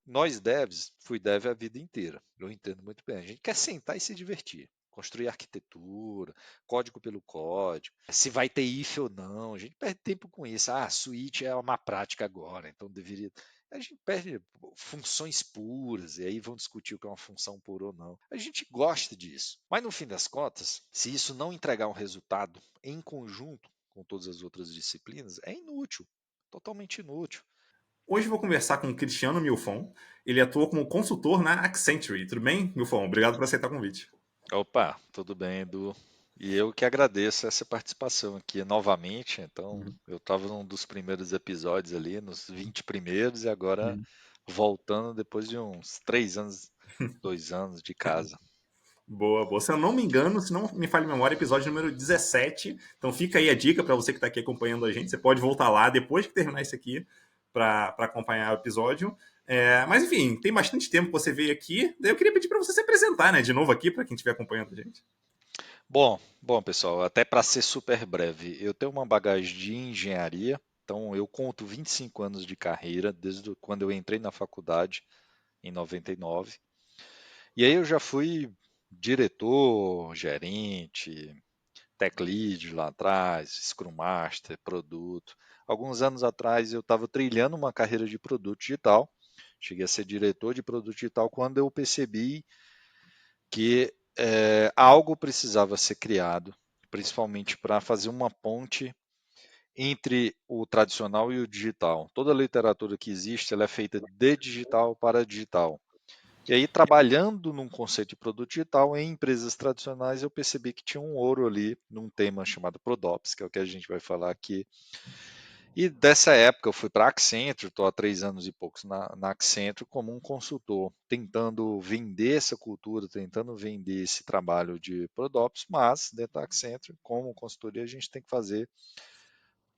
nós devs, fui dev a vida inteira, eu entendo muito bem. A gente quer sentar e se divertir, construir arquitetura, código pelo código, se vai ter if ou não, a gente perde tempo com isso. Ah, switch é uma prática agora, então deveria. A gente perde funções puras, e aí vão discutir o que é uma função pura ou não. A gente gosta disso. Mas no fim das contas, se isso não entregar um resultado em conjunto com todas as outras disciplinas, é inútil, totalmente inútil. Hoje eu vou conversar com o Cristiano Milfon. Ele atua como consultor na Accenture. Tudo bem, Milfon? Obrigado por aceitar o convite. Opa, tudo bem, Edu? E eu que agradeço essa participação aqui novamente. Então, Uhum. eu estava num dos primeiros episódios ali, nos 20 primeiros, e agora Uhum. voltando depois de uns 3 anos, 2 anos de casa. Boa, boa. Se eu não me engano, se não me falha a memória, episódio número 17. Então fica aí a dica para você que está aqui acompanhando a gente. Você pode voltar lá depois que terminar isso aqui para acompanhar o episódio. Mas enfim, tem bastante tempo que você veio aqui. Daí eu queria pedir para você se apresentar, né, de novo aqui para quem estiver acompanhando a gente. Bom, pessoal, até para ser super breve, eu tenho uma bagagem de engenharia, então eu conto 25 anos de carreira, desde quando eu entrei na faculdade, em 99. E aí eu já fui diretor, gerente, Tech Lead lá atrás, Scrum Master, produto. Alguns anos atrás eu estava trilhando uma carreira de produto digital. Cheguei a ser diretor de produto digital quando eu percebi que algo precisava ser criado, principalmente para fazer uma ponte entre o tradicional e o digital. Toda a literatura que existe ela é feita de digital para digital. E aí, trabalhando num conceito de produto digital em empresas tradicionais, eu percebi que tinha um ouro ali num tema chamado ProDops, que é o que a gente vai falar aqui. E dessa época eu fui para a Accenture, estou há 3 anos e poucos na Accenture como um consultor, tentando vender essa cultura, tentando vender esse trabalho de ProDops, mas dentro da Accenture, como consultoria, a gente tem que fazer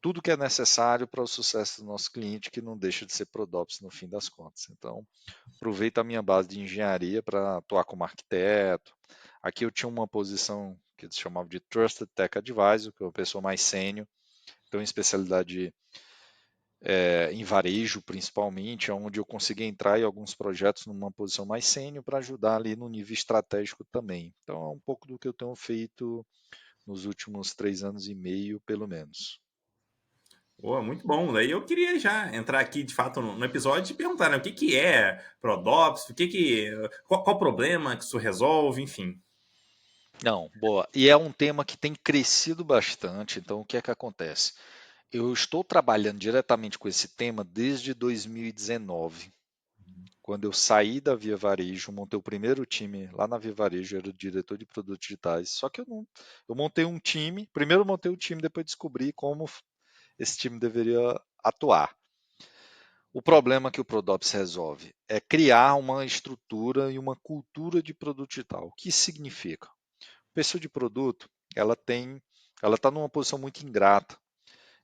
tudo que é necessário para o sucesso do nosso cliente, que não deixa de ser ProDops no fim das contas. Então, aproveito a minha base de engenharia para atuar como arquiteto. Aqui eu tinha uma posição que eles chamavam de Trusted Tech Advisor, que é uma pessoa mais sênior, então especialidade em varejo principalmente, onde eu consegui entrar em alguns projetos numa posição mais sênior para ajudar ali no nível estratégico também. Então é um pouco do que eu tenho feito nos últimos 3 anos e meio, pelo menos. Boa, muito bom. Daí eu queria já entrar aqui de fato no episódio e perguntar, né, o que que é ProDops, qual problema que isso resolve, enfim. Não, boa. E é um tema que tem crescido bastante, então o que é que acontece? Eu estou trabalhando diretamente com esse tema desde 2019. Quando eu saí da Via Varejo, montei o primeiro time lá na Via Varejo, era o diretor de produtos digitais. Só que eu montei um time, primeiro eu montei o time, depois descobri como esse time deveria atuar. O problema que o Prodops resolve é criar uma estrutura e uma cultura de produto digital. O que isso significa? Pessoa de produto, ela está numa posição muito ingrata.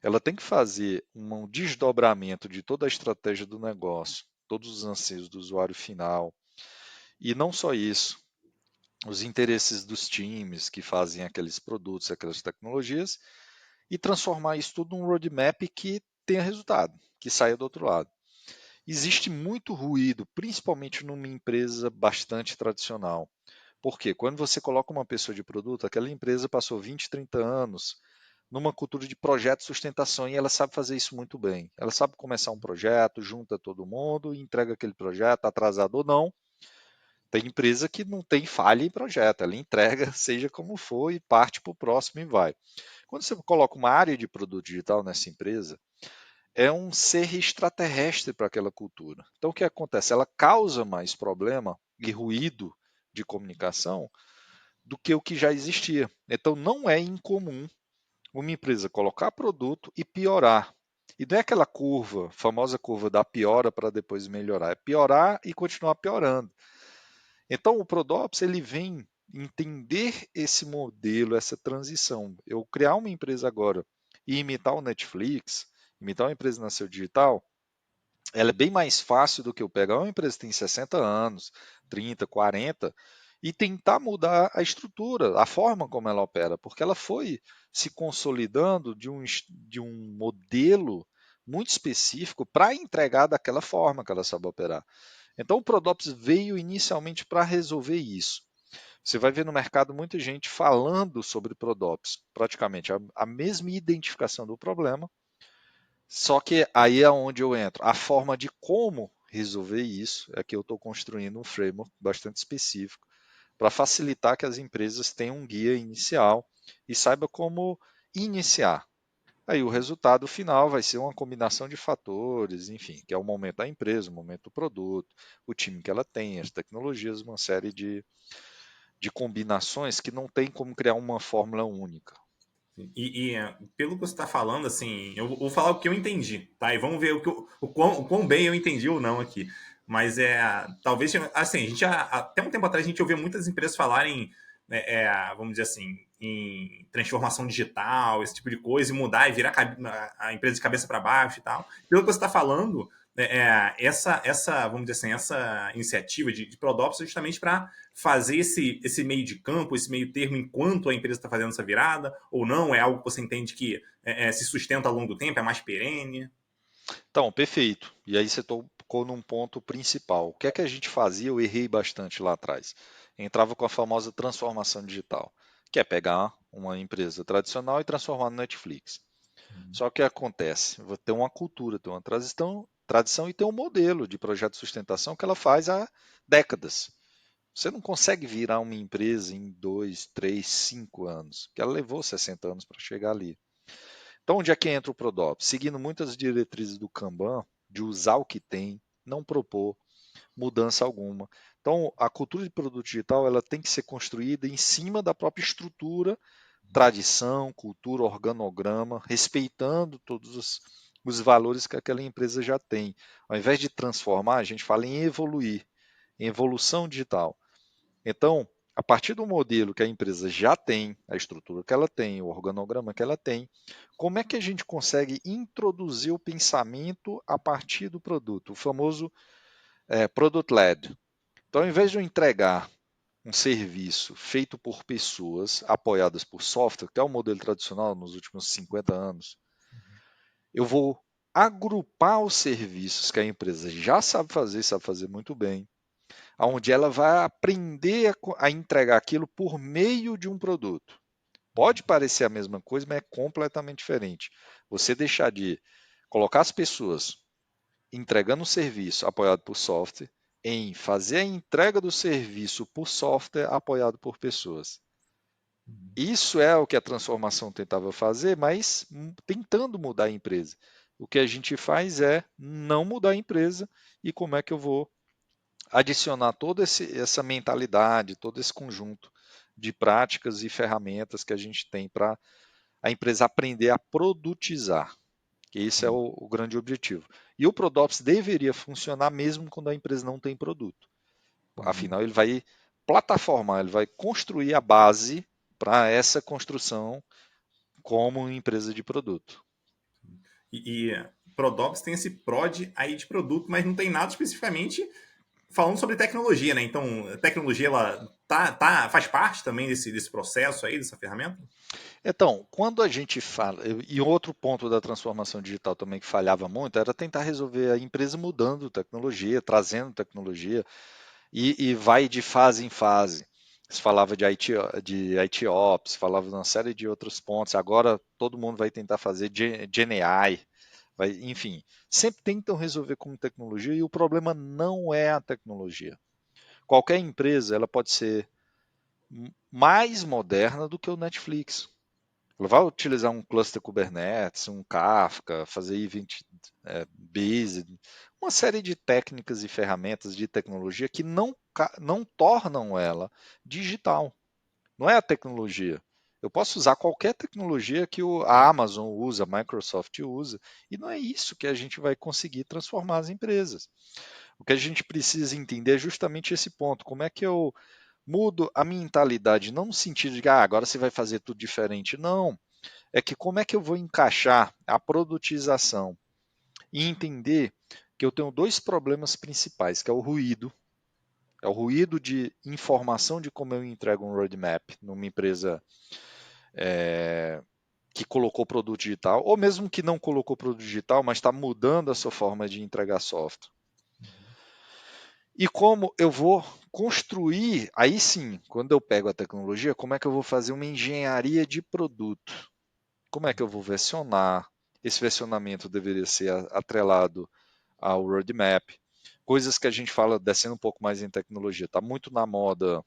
Ela tem que fazer um desdobramento de toda a estratégia do negócio, todos os anseios do usuário final. E não só isso, os interesses dos times que fazem aqueles produtos, aquelas tecnologias, e transformar isso tudo num roadmap que tenha resultado, que saia do outro lado. Existe muito ruído, principalmente numa empresa bastante tradicional. Porque quando você coloca uma pessoa de produto, aquela empresa passou 20, 30 anos numa cultura de projeto e sustentação e ela sabe fazer isso muito bem. Ela sabe começar um projeto, junta todo mundo, entrega aquele projeto, atrasado ou não. Tem empresa que não tem falha em projeto, ela entrega, seja como for, e parte para o próximo e vai. Quando você coloca uma área de produto digital nessa empresa, é um ser extraterrestre para aquela cultura. Então, o que acontece? Ela causa mais problema e ruído de comunicação do que o que já existia. Então, não é incomum uma empresa colocar produto e piorar. E não é aquela curva, famosa curva da piora para depois melhorar, é piorar e continuar piorando. Então, o Prodops ele vem entender esse modelo, essa transição. Eu criar uma empresa agora e imitar o Netflix, imitar uma empresa nasceu digital, ela é bem mais fácil do que eu pegar uma empresa que tem 60 anos, 30, 40 e tentar mudar a estrutura, a forma como ela opera, porque ela foi se consolidando de um modelo muito específico para entregar daquela forma que ela sabe operar. Então o Prodops veio inicialmente para resolver isso. Você vai ver no mercado muita gente falando sobre Prodops, praticamente a mesma identificação do problema, só que aí é onde eu entro. A forma de como resolver isso é que eu estou construindo um framework bastante específico para facilitar que as empresas tenham um guia inicial e saiba como iniciar. Aí o resultado final vai ser uma combinação de fatores, enfim, que é o momento da empresa, o momento do produto, o time que ela tem, as tecnologias, uma série de combinações que não tem como criar uma fórmula única. Pelo que você está falando, assim, eu vou falar o que eu entendi, tá? E vamos ver o quão bem eu entendi ou não aqui. Mas talvez, assim, a gente até um tempo atrás a gente ouvia muitas empresas falarem, né, vamos dizer assim, em transformação digital, esse tipo de coisa, e mudar e virar a empresa de cabeça para baixo e tal. Pelo que você está falando, vamos dizer assim, essa iniciativa de Prodops é justamente para fazer esse meio de campo, esse meio termo, enquanto a empresa está fazendo essa virada, ou não? É algo que você entende que se sustenta ao longo do tempo, é mais perene? Então, perfeito. E aí você tocou num ponto principal. O que é que a gente fazia? Eu errei bastante lá atrás. Entrava com a famosa transformação digital, que é pegar uma empresa tradicional e transformar no Netflix. Só que acontece, vou ter uma cultura, ter uma tradição e ter um modelo de projeto de sustentação que ela faz há décadas. Você não consegue virar uma empresa em 2, 3, 5 anos, que ela levou 60 anos para chegar ali. Então, onde é que entra o Prodop? Seguindo muitas diretrizes do Kanban, de usar o que tem, não propor mudança alguma. Então, a cultura de produto digital ela tem que ser construída em cima da própria estrutura, tradição, cultura, organograma, respeitando todos os valores que aquela empresa já tem. Ao invés de transformar, a gente fala em evoluir, em evolução digital. Então, a partir do modelo que a empresa já tem, a estrutura que ela tem, o organograma que ela tem, como é que a gente consegue introduzir o pensamento a partir do produto, o famoso product led. Então, ao invés de eu entregar um serviço feito por pessoas apoiadas por software, que é o modelo tradicional nos últimos 50 anos, eu vou agrupar os serviços que a empresa já sabe fazer muito bem, onde ela vai aprender a entregar aquilo por meio de um produto. Pode parecer a mesma coisa, mas é completamente diferente. Você deixar de colocar as pessoas entregando o serviço apoiado por software em fazer a entrega do serviço por software apoiado por pessoas. Isso é o que a transformação tentava fazer, mas tentando mudar a empresa. O que a gente faz é não mudar a empresa e como é que eu vou adicionar toda essa mentalidade, todo esse conjunto de práticas e ferramentas que a gente tem para a empresa aprender a produtizar, que esse é o grande objetivo. E o Prodops deveria funcionar mesmo quando a empresa não tem produto. Afinal, ele vai plataformar, ele vai construir a base para essa construção como empresa de produto. E Prodops tem esse prod aí de produto, mas não tem nada especificamente falando sobre tecnologia, né? Então, a tecnologia ela faz parte também desse processo aí, dessa ferramenta? Então, quando a gente fala, e outro ponto da transformação digital também que falhava muito era tentar resolver a empresa mudando tecnologia, trazendo tecnologia, e vai de fase em fase. Se falava de IT Ops, falava de uma série de outros pontos. Agora todo mundo vai tentar fazer Gen AI, enfim, sempre tentam resolver com tecnologia e o problema não é a tecnologia. Qualquer empresa ela pode ser mais moderna do que o Netflix. Ela vai utilizar um cluster Kubernetes, um Kafka, fazer event based, uma série de técnicas e ferramentas de tecnologia que não tornam ela digital. Não é a tecnologia. Eu posso usar qualquer tecnologia que a Amazon usa, a Microsoft usa, e não é isso que a gente vai conseguir transformar as empresas. O que a gente precisa entender é justamente esse ponto. Como é que eu mudo a mentalidade? Não no sentido de que agora você vai fazer tudo diferente. Não. É que como é que eu vou encaixar a produtização e entender que eu tenho dois problemas principais, que é o ruído. É o ruído de informação de como eu entrego um roadmap numa empresa que colocou produto digital, ou mesmo que não colocou produto digital, mas está mudando a sua forma de entregar software. E como eu vou construir, aí sim, quando eu pego a tecnologia, como é que eu vou fazer uma engenharia de produto? Como é que eu vou versionar? Esse versionamento deveria ser atrelado ao roadmap. Coisas que a gente fala, descendo um pouco mais em tecnologia, está muito na moda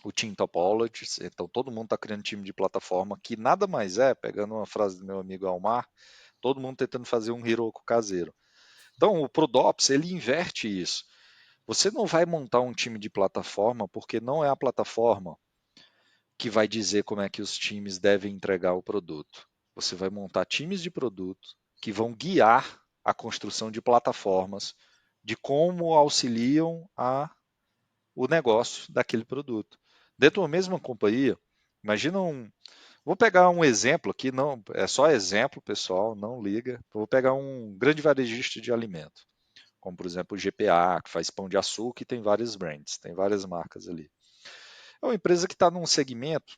o Team Topologies, então todo mundo está criando time de plataforma, que nada mais é, pegando uma frase do meu amigo Almar, todo mundo tentando fazer um Heroku caseiro. Então o ProDops, ele inverte isso. Você não vai montar um time de plataforma porque não é a plataforma que vai dizer como é que os times devem entregar o produto. Você vai montar times de produto que vão guiar a construção de plataformas de como auxiliam o negócio daquele produto. Dentro da mesma companhia, imagina um. Vou pegar um exemplo aqui, não é só exemplo, pessoal, não liga. Vou pegar um grande varejista de alimento, como por exemplo o GPA, que faz pão de açúcar e tem vários brands, tem várias marcas ali. É uma empresa que está num segmento,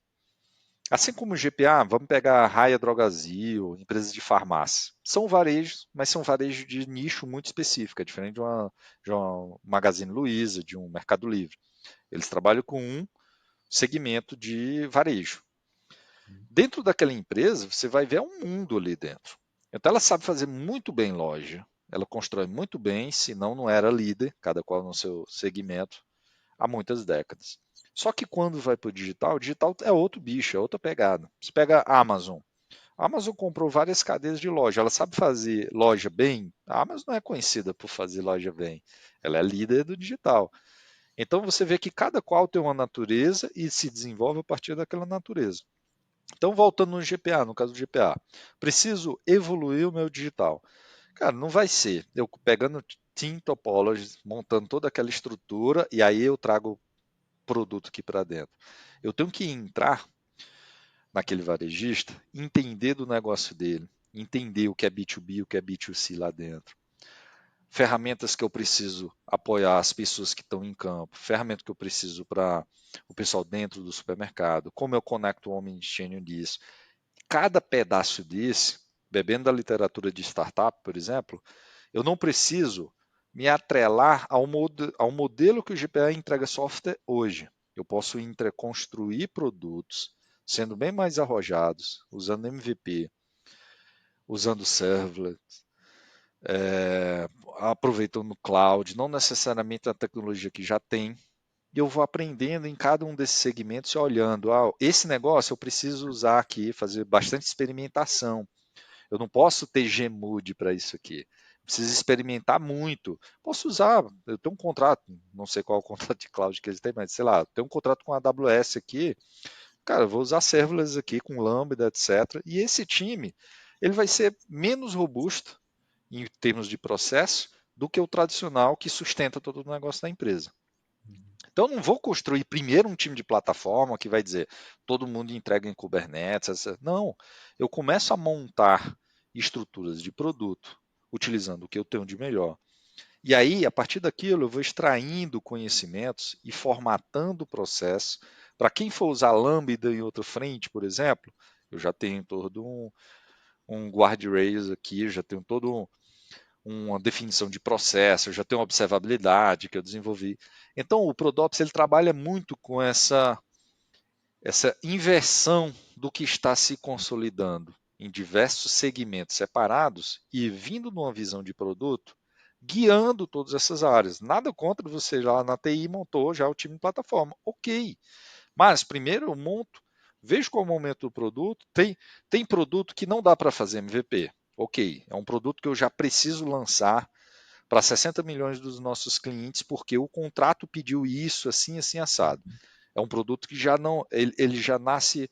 assim como o GPA, vamos pegar a Raia Drogazil, empresas de farmácia. São varejos, mas são varejos de nicho muito específico, é diferente de uma Magazine Luiza, de um Mercado Livre. Eles trabalham com um segmento de varejo. Dentro daquela empresa, você vai ver um mundo ali dentro. Então, ela sabe fazer muito bem loja, ela constrói muito bem, senão não era líder, cada qual no seu segmento, há muitas décadas. Só que quando vai para o digital é outro bicho, é outra pegada. Você pega a Amazon. A Amazon comprou várias cadeias de loja. Ela sabe fazer loja bem? A Amazon não é conhecida por fazer loja bem. Ela é líder do digital. Então você vê que cada qual tem uma natureza e se desenvolve a partir daquela natureza. Então, voltando no GPA, no caso do GPA, preciso evoluir o meu digital. Cara, não vai ser eu pegando Team Topologies, montando toda aquela estrutura e aí eu trago produto aqui para dentro. Eu tenho que entrar naquele varejista, entender do negócio dele, entender o que é B2B, o que é B2C lá dentro. Ferramentas que eu preciso apoiar as pessoas que estão em campo, ferramenta que eu preciso para o pessoal dentro do supermercado, como eu conecto o Omnichannel nisso. Cada pedaço desse, bebendo da literatura de startup, por exemplo, eu não preciso me atrelar ao modelo que o GPA entrega software hoje. Eu posso construir produtos, sendo bem mais arrojados, usando MVP, usando servlet, aproveitando o cloud, não necessariamente a tecnologia que já tem. E eu vou aprendendo em cada um desses segmentos e olhando, esse negócio eu preciso usar aqui, fazer bastante experimentação. Eu não posso ter Gmood para isso aqui. Preciso experimentar muito. Posso usar, eu tenho um contrato, não sei qual é o contrato de cloud que eles têm, mas sei lá, eu tenho um contrato com a AWS aqui. Cara, eu vou usar serverless aqui com Lambda, etc. E esse time, ele vai ser menos robusto em termos de processo do que o tradicional que sustenta todo o negócio da empresa. Então, eu não vou construir primeiro um time de plataforma que vai dizer todo mundo entrega em Kubernetes. Não, eu começo a montar estruturas de produto utilizando o que eu tenho de melhor. E aí, a partir daquilo, eu vou extraindo conhecimentos e formatando o processo. Para quem for usar Lambda em outra frente, por exemplo, eu já tenho todo um guardrails aqui, já tenho todo uma definição de processo, eu já tenho uma observabilidade que eu desenvolvi. Então, o ProDops ele trabalha muito com essa inversão do que está se consolidando em diversos segmentos separados e vindo numa visão de produto, guiando todas essas áreas. Nada contra você lá na TI montou já o time de plataforma. Ok, mas primeiro eu monto, vejo qual é o momento do produto. Tem produto que não dá para fazer MVP. Ok, é um produto que eu já preciso lançar para 60 milhões dos nossos clientes porque o contrato pediu isso, assim, assim, assado. É um produto que já não, ele já nasce,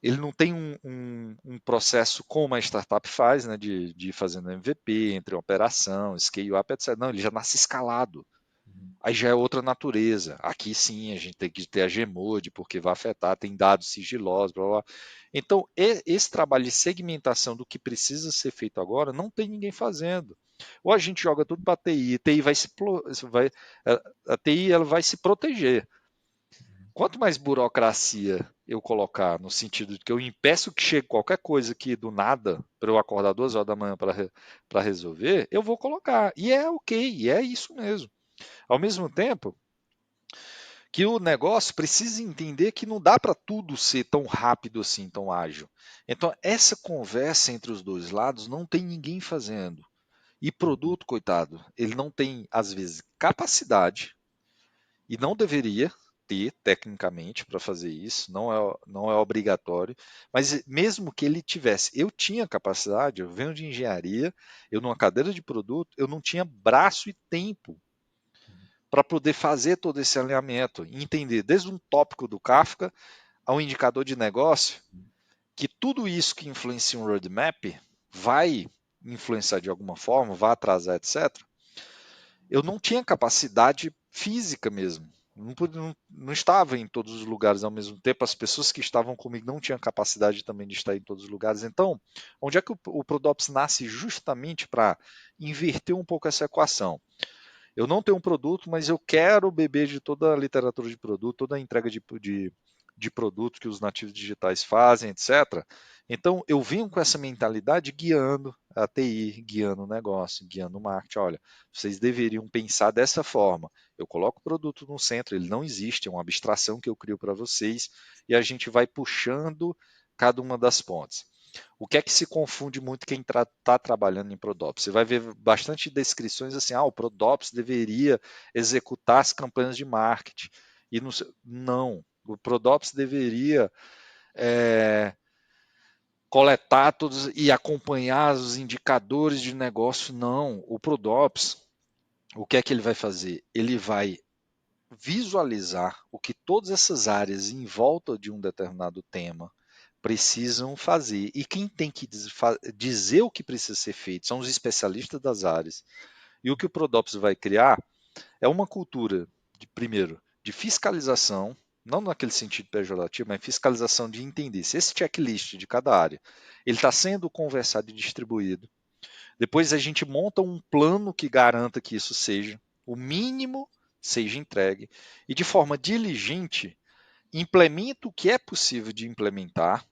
ele não tem um processo como a startup faz, né, de fazendo MVP, entre operação, scale up, etc. Não, ele já nasce escalado. Aí já é outra natureza. Aqui sim a gente tem que ter a Gmod, porque vai afetar, tem dados sigilosos, blá, blá. Então, esse trabalho de segmentação do que precisa ser feito agora, não tem ninguém fazendo. Ou a gente joga tudo para a TI, a TI a TI ela vai se proteger. Quanto mais burocracia eu colocar, no sentido de que eu impeço que chegue qualquer coisa aqui do nada, para eu acordar 2 horas da manhã para resolver, eu vou colocar. E é ok, e é isso mesmo. Ao mesmo tempo que o negócio precisa entender que não dá para tudo ser tão rápido assim, tão ágil. Então, essa conversa entre os dois lados não tem ninguém fazendo. E produto, coitado, ele não tem, às vezes, capacidade, e não deveria ter, tecnicamente, para fazer isso, não é obrigatório, mas mesmo que ele tivesse, eu tinha capacidade, eu venho de engenharia, eu numa cadeira de produto, eu não tinha braço e tempo para poder fazer todo esse alinhamento, e entender desde um tópico do Kafka ao indicador de negócio, que tudo isso que influencia um roadmap vai influenciar de alguma forma, vai atrasar, etc. Eu não tinha capacidade física mesmo. Não estava em todos os lugares ao mesmo tempo. As pessoas que estavam comigo não tinham capacidade também de estar em todos os lugares. Então, onde é que o Prodops nasce justamente para inverter um pouco essa equação? Eu não tenho um produto, mas eu quero beber de toda a literatura de produto, toda a entrega de produto que os nativos digitais fazem, etc. Então, eu venho com essa mentalidade guiando a TI, guiando o negócio, guiando o marketing. Olha, vocês deveriam pensar dessa forma. Eu coloco o produto no centro, ele não existe, é uma abstração que eu crio para vocês, e a gente vai puxando cada uma das pontes. O que é que se confunde muito quem está trabalhando em Prodops? Você vai ver bastante descrições assim, o Prodops deveria executar as campanhas de marketing. E não, o Prodops deveria é, coletar todos e acompanhar os indicadores de negócio. Não, o Prodops, o que é que ele vai fazer? Ele vai visualizar o que todas essas áreas em volta de um determinado tema precisam fazer. E quem tem que dizer o que precisa ser feito são os especialistas das áreas. E o que o Prodops vai criar é uma cultura, primeiro, de fiscalização, não naquele sentido pejorativo, mas fiscalização de entender se esse checklist de cada área ele está sendo conversado e distribuído. Depois a gente monta um plano que garanta que isso seja, o mínimo seja entregue, e de forma diligente implementa o que é possível de implementar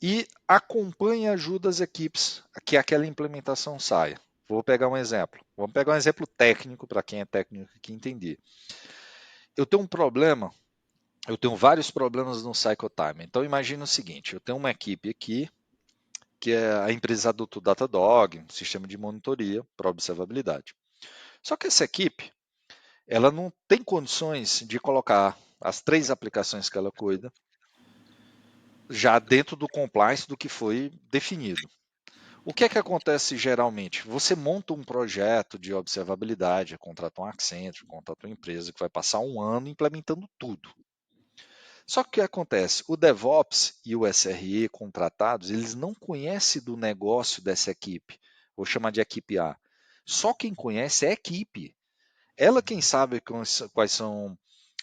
e acompanha e ajuda as equipes a que aquela implementação saia. Vou pegar um exemplo. Vamos pegar um exemplo técnico para quem é técnico que entender. Eu tenho um problema, eu tenho vários problemas no cycle time. Então imagina o seguinte, eu tenho uma equipe aqui que é a empresa adotou Datadog, um sistema de monitoria para observabilidade. Só que essa equipe, ela não tem condições de colocar as 3 aplicações que ela cuida já dentro do compliance do que foi definido. O que é que acontece geralmente? Você monta um projeto de observabilidade, contrata um Accenture, contrata uma empresa que vai passar um ano implementando tudo. Só que o que acontece? O DevOps e o SRE contratados, eles não conhecem do negócio dessa equipe. Vou chamar de equipe A. Só quem conhece é a equipe. Ela quem sabe quais são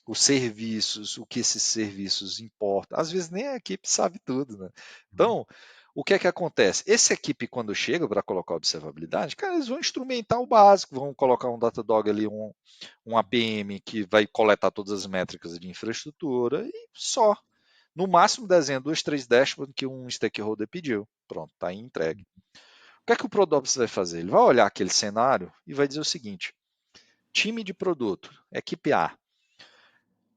os serviços, o que esses serviços importam. Às vezes nem a equipe sabe tudo, né? Então, o que é que acontece? Essa equipe, quando chega para colocar observabilidade, cara, eles vão instrumentar o básico, vão colocar um Datadog ali, um APM que vai coletar todas as métricas de infraestrutura e só. No máximo, desenha 2, 3 dashboards que um stakeholder pediu. Pronto, está entregue. O que é que o Prodops vai fazer? Ele vai olhar aquele cenário e vai dizer o seguinte: time de produto, equipe A,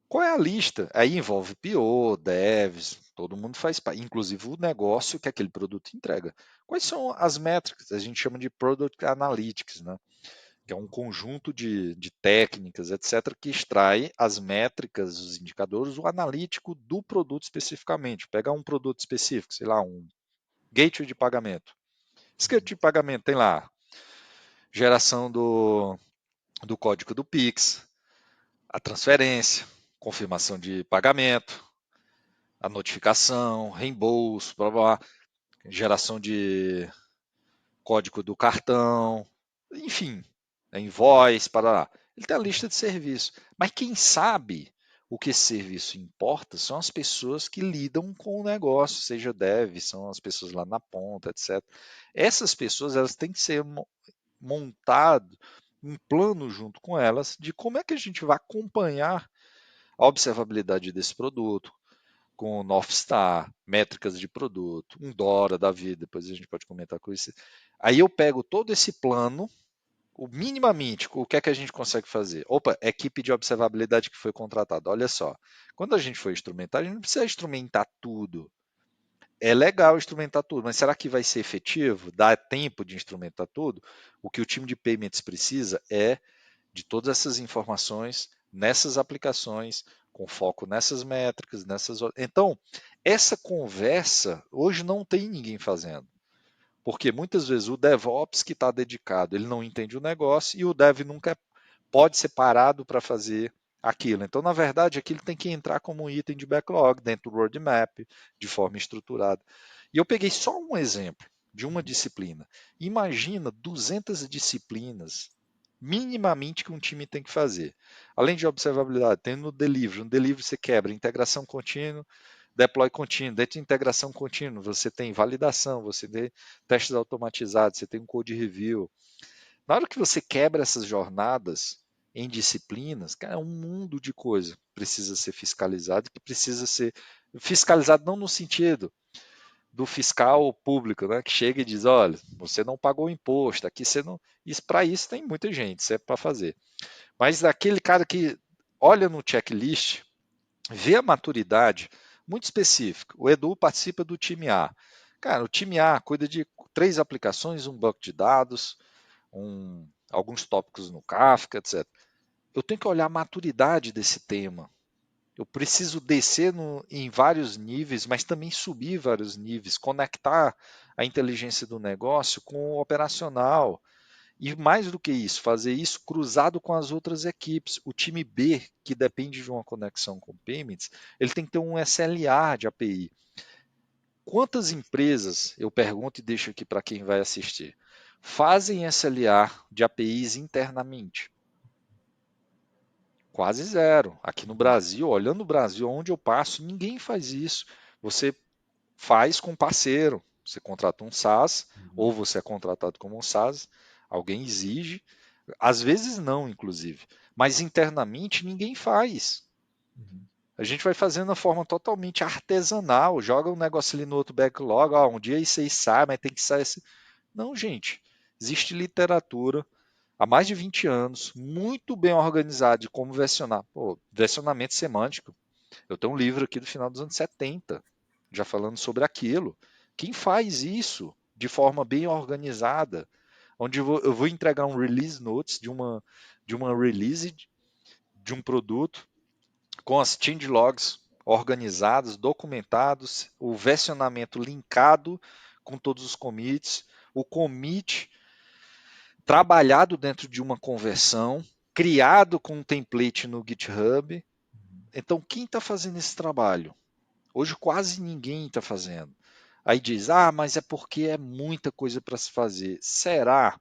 qual é a lista? Aí envolve PO, devs, todo mundo faz parte, inclusive o negócio que aquele produto entrega. Quais são as métricas? A gente chama de Product Analytics, né? Que é um conjunto de técnicas, etc., que extrai as métricas, os indicadores, o analítico do produto especificamente. Pegar um produto específico, sei lá, um gateway de pagamento. Esse gateway de pagamento tem lá geração do código do Pix, a transferência, confirmação de pagamento, a notificação, reembolso, blá, blá, geração de código do cartão, enfim, invoice, para ele tem a lista de serviços. Mas quem sabe o que esse serviço importa são as pessoas que lidam com o negócio, seja dev, são as pessoas lá na ponta, etc. Essas pessoas elas têm que ser montado um plano junto com elas de como é que a gente vai acompanhar a observabilidade desse produto, com o North Star, métricas de produto, um Dora da vida, depois a gente pode comentar com isso. Aí eu pego todo esse plano Minimamente, o que é que a gente consegue fazer? Opa, equipe de observabilidade que foi contratada. Olha só, quando a gente for instrumentar, a gente não precisa instrumentar tudo. É legal instrumentar tudo, mas será que vai ser efetivo? Dá tempo de instrumentar tudo? O que o time de payments precisa é de todas essas informações nessas aplicações, com foco nessas métricas, nessas. Então, essa conversa hoje não tem ninguém fazendo. Porque muitas vezes o DevOps que está dedicado, ele não entende o negócio e o Dev nunca pode ser parado para fazer aquilo. Então, na verdade, aquilo tem que entrar como um item de backlog dentro do roadmap, de forma estruturada. E eu peguei só um exemplo de uma disciplina. Imagina 200 disciplinas minimamente que um time tem que fazer. Além de observabilidade, tem no delivery. No delivery você quebra integração contínua, deploy contínuo. Dentro de integração contínua, você tem validação, você tem testes automatizados, você tem um code review. Na hora que você quebra essas jornadas em disciplinas, cara, é um mundo de coisa que precisa ser fiscalizado, que precisa ser fiscalizado não no sentido do fiscal público, né, que chega e diz, olha, você não pagou imposto, aqui você não. Isso para isso tem muita gente, isso é para fazer. Mas aquele cara que olha no checklist, vê a maturidade muito específica. O Edu participa do time A. Cara, o time A cuida de 3 aplicações, um banco de dados, alguns tópicos no Kafka, etc. Eu tenho que olhar a maturidade desse tema. Eu preciso descer em vários níveis, mas também subir vários níveis, conectar a inteligência do negócio com o operacional. E mais do que isso, fazer isso cruzado com as outras equipes. O time B, que depende de uma conexão com payments, ele tem que ter um SLA de API. Quantas empresas, eu pergunto e deixo aqui para quem vai assistir, fazem SLA de APIs internamente? Quase zero. Aqui no Brasil, olhando o Brasil, onde eu passo, ninguém faz isso. Você faz com parceiro. Você contrata um SaaS, ou você é contratado como um SaaS, alguém exige, às vezes não, inclusive. Mas internamente ninguém faz. A gente vai fazendo de forma totalmente artesanal, joga um negócio ali no outro backlog, ó, um dia isso aí sai, mas tem que sair esse. Não, gente. Existe literatura há mais de 20 anos, muito bem organizada de como versionar. Pô, versionamento semântico. Eu tenho um livro aqui do final dos anos 70, já falando sobre aquilo. Quem faz isso de forma bem organizada, onde eu vou entregar um release notes de uma release de um produto com as change logs organizados, documentados, o versionamento linkado com todos os commits, o commit trabalhado dentro de uma conversão, criado com um template no GitHub. Então, quem está fazendo esse trabalho? Hoje quase ninguém está fazendo. Aí diz, mas é porque é muita coisa para se fazer. Será?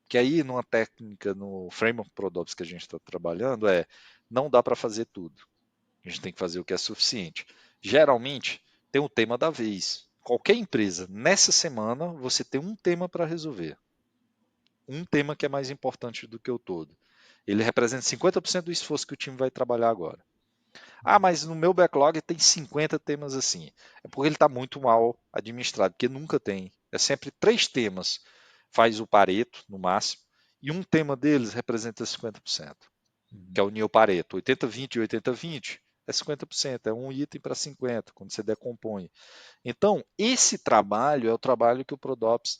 Que aí, numa técnica, no Framework Prodops que a gente está trabalhando, não dá para fazer tudo. A gente tem que fazer o que é suficiente. Geralmente, tem o tema da vez. Qualquer empresa, nessa semana, você tem um tema para resolver. Um tema que é mais importante do que o todo. Ele representa 50% do esforço que o time vai trabalhar agora. Mas no meu backlog tem 50 temas assim. É porque ele está muito mal administrado, porque nunca tem. É sempre 3 temas. Faz o Pareto, no máximo, e um tema deles representa 50%, que é o Neo Pareto. 80-20 e 80-20 é 50%, é um item para 50, quando você decompõe. Então, esse trabalho é o trabalho que o Prodops,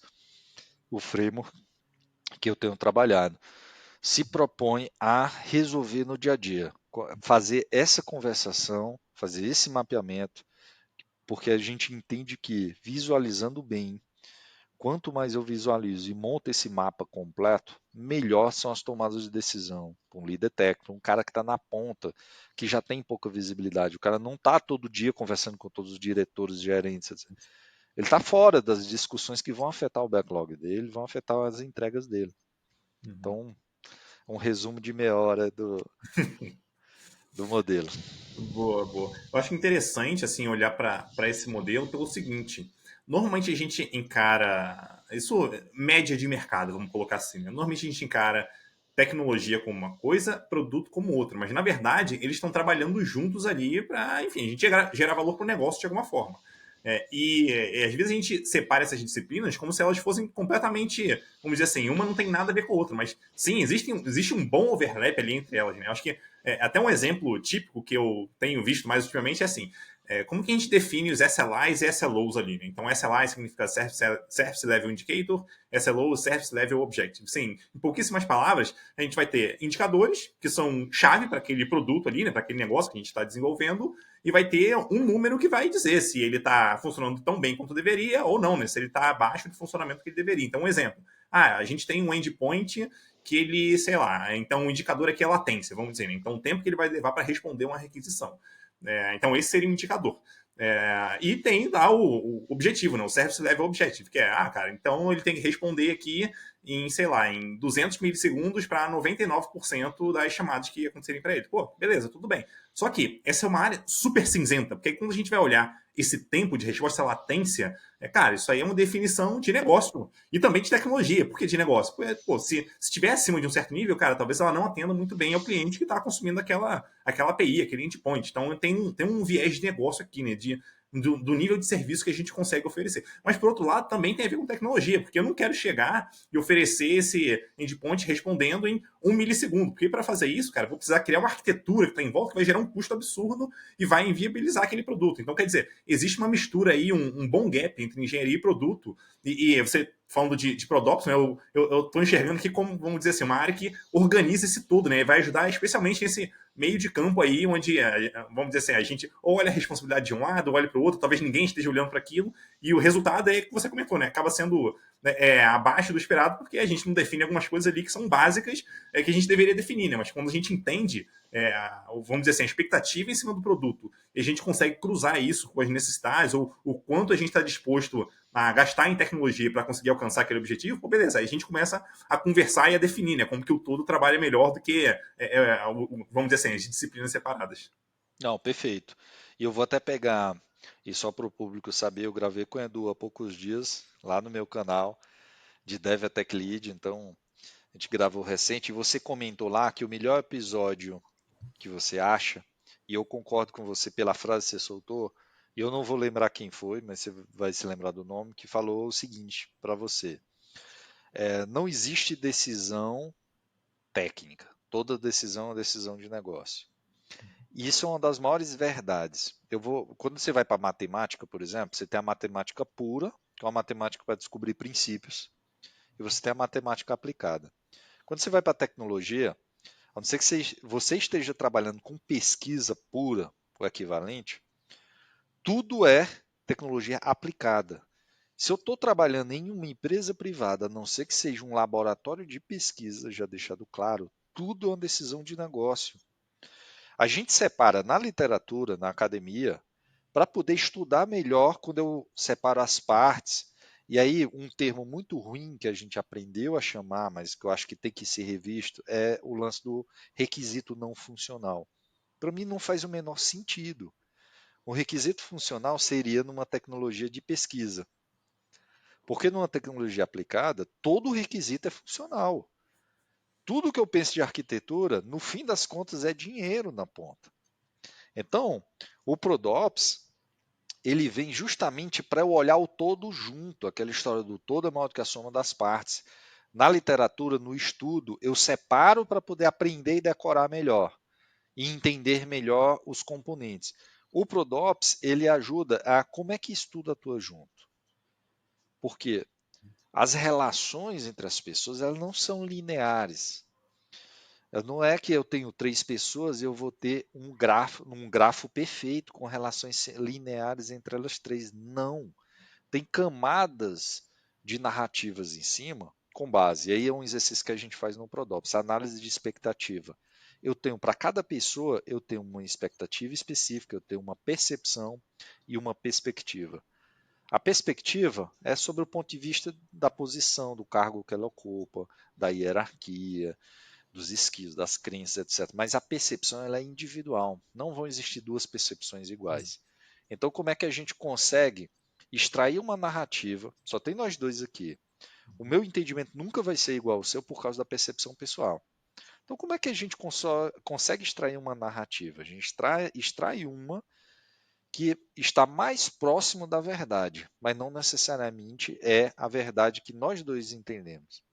o framework que eu tenho trabalhado, se propõe a resolver no dia a dia. Fazer essa conversação, fazer esse mapeamento, porque a gente entende que visualizando bem, quanto mais eu visualizo e monto esse mapa completo, melhor são as tomadas de decisão. Um líder técnico, um cara que está na ponta, que já tem pouca visibilidade. O cara não está todo dia conversando com todos os diretores, gerentes, etc. Ele está fora das discussões que vão afetar o backlog dele, vão afetar as entregas dele. Então, um resumo de meia hora do modelo. Boa, boa. Eu acho interessante assim olhar para esse modelo pelo seguinte: normalmente a gente encara isso média de mercado, vamos colocar assim. Né? Normalmente a gente encara tecnologia como uma coisa, produto como outra, mas na verdade eles estão trabalhando juntos ali para, enfim, a gente gerar valor para o negócio de alguma forma. Às vezes a gente separa essas disciplinas como se elas fossem completamente, vamos dizer assim, uma não tem nada a ver com a outra, mas sim, existe um bom overlap ali entre elas, né? Acho que até um exemplo típico que eu tenho visto mais ultimamente é assim, como que a gente define os SLIs e SLOs ali, né? Então, SLI significa Service Level Indicator, SLO, Service Level Objective. Sim, em pouquíssimas palavras, a gente vai ter indicadores, que são chave para aquele produto ali, né, para aquele negócio que a gente está desenvolvendo, e vai ter um número que vai dizer se ele está funcionando tão bem quanto deveria ou não, né? Se ele está abaixo do funcionamento que ele deveria. Então, um exemplo. A gente tem um endpoint que ele, sei lá, então o indicador aqui é latência, vamos dizer, né? Então o tempo que ele vai levar para responder uma requisição. Então esse seria um indicador. E tem lá o objetivo, né? O Service Level Objective, que é, cara, então ele tem que responder aqui em, sei lá, em 200 milissegundos para 99% das chamadas que acontecerem para ele. Pô, beleza, tudo bem. Só que essa é uma área super cinzenta, porque quando a gente vai olhar esse tempo de resposta, essa latência, cara, isso aí é uma definição de negócio e também de tecnologia. Por que de negócio? Porque, pô, se estiver acima de um certo nível, cara, talvez ela não atenda muito bem ao cliente que está consumindo aquela API, aquele endpoint. Então tem um viés de negócio aqui, né? Do nível de serviço que a gente consegue oferecer. Mas, por outro lado, também tem a ver com tecnologia, porque eu não quero chegar e oferecer esse endpoint respondendo em 1 milissegundo. Porque para fazer isso, cara, eu vou precisar criar uma arquitetura que está em volta que vai gerar um custo absurdo e vai inviabilizar aquele produto. Então, quer dizer, existe uma mistura aí, um bom gap entre engenharia e produto. E você falando de ProDops, né, eu estou enxergando aqui como, vamos dizer assim, uma área que organiza esse tudo, né, e vai ajudar especialmente nesse meio de campo aí, onde, vamos dizer assim, a gente ou olha a responsabilidade de um lado, ou olha para o outro, talvez ninguém esteja olhando para aquilo, e o resultado é que você comentou, né, acaba sendo abaixo do esperado, porque a gente não define algumas coisas ali que são básicas, que a gente deveria definir, né, mas quando a gente entende, vamos dizer assim, a expectativa em cima do produto, e a gente consegue cruzar isso com as necessidades, ou o quanto a gente está disposto a gastar em tecnologia para conseguir alcançar aquele objetivo, pô, beleza, aí a gente começa a conversar e a definir, né, como que o todo trabalha melhor do que, vamos dizer assim, as disciplinas separadas. Não, perfeito. E eu vou até pegar, e só para o público saber, eu gravei com o Edu há poucos dias, lá no meu canal de Dev Tech Lead, então a gente gravou recente, e você comentou lá que o melhor episódio que você acha, e eu concordo com você pela frase que você soltou, e eu não vou lembrar quem foi, mas você vai se lembrar do nome, que falou o seguinte para você: não existe decisão técnica, toda decisão é decisão de negócio. E isso é uma das maiores verdades. Quando você vai para a matemática, por exemplo, você tem a matemática pura, que é uma matemática para descobrir princípios, e você tem a matemática aplicada. Quando você vai para a tecnologia, a não ser que você esteja trabalhando com pesquisa pura, o equivalente, tudo é tecnologia aplicada. Se eu estou trabalhando em uma empresa privada, a não ser que seja um laboratório de pesquisa, já deixado claro, tudo é uma decisão de negócio. A gente separa na literatura, na academia, para poder estudar melhor quando eu separo as partes. E aí, um termo muito ruim que a gente aprendeu a chamar, mas que eu acho que tem que ser revisto, é o lance do requisito não funcional. Para mim, não faz o menor sentido. O requisito funcional seria numa tecnologia de pesquisa. Porque numa tecnologia aplicada, todo requisito é funcional. Tudo que eu penso de arquitetura, no fim das contas, é dinheiro na ponta. Então, o ProDops, ele vem justamente para eu olhar o todo junto, aquela história do todo é maior do que a soma das partes. Na literatura, no estudo, eu separo para poder aprender e decorar melhor e entender melhor os componentes. O ProDops, ele ajuda a como é que estuda atua junto. Porque as relações entre as pessoas, elas não são lineares. Não é que eu tenho três pessoas e eu vou ter um grafo perfeito com relações lineares entre elas três. Não. Tem camadas de narrativas em cima com base. E aí é um exercício que a gente faz no Prodops, análise de expectativa. Eu tenho para cada pessoa, eu tenho uma expectativa específica, eu tenho uma percepção e uma perspectiva. A perspectiva é sobre o ponto de vista da posição, do cargo que ela ocupa, da hierarquia, dos skills, das crenças, etc. Mas a percepção ela é individual. Não vão existir duas percepções iguais. Então, como é que a gente consegue extrair uma narrativa? Só tem nós dois aqui. O meu entendimento nunca vai ser igual ao seu por causa da percepção pessoal. Então, como é que a gente consegue extrair uma narrativa? A gente extrai uma que está mais próximo da verdade, mas não necessariamente é a verdade que nós dois entendemos.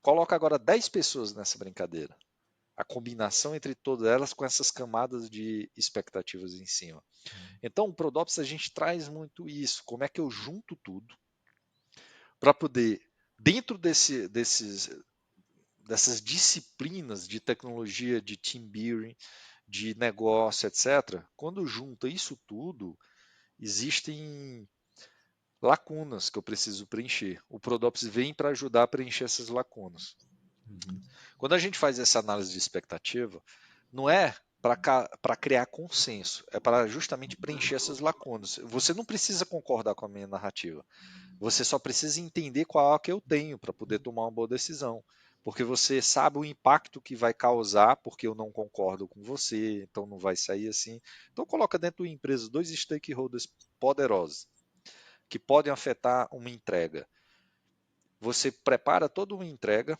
Coloca agora 10 pessoas nessa brincadeira. A combinação entre todas elas com essas camadas de expectativas em cima. Então, o Prodops a gente traz muito isso. Como é que eu junto tudo para poder, dentro dessas disciplinas de tecnologia, de team building, de negócio, etc., quando junta isso tudo, existem lacunas que eu preciso preencher. O Prodops vem para ajudar a preencher essas lacunas. Quando a gente faz essa análise de expectativa, não é para criar consenso, é para justamente preencher essas lacunas. Você não precisa concordar com a minha narrativa, você só precisa entender qual é a que eu tenho para poder tomar uma boa decisão. Porque você sabe o impacto que vai causar, porque eu não concordo com você, então não vai sair assim. Então coloca dentro da empresa dois stakeholders poderosos que podem afetar uma entrega. Você prepara toda uma entrega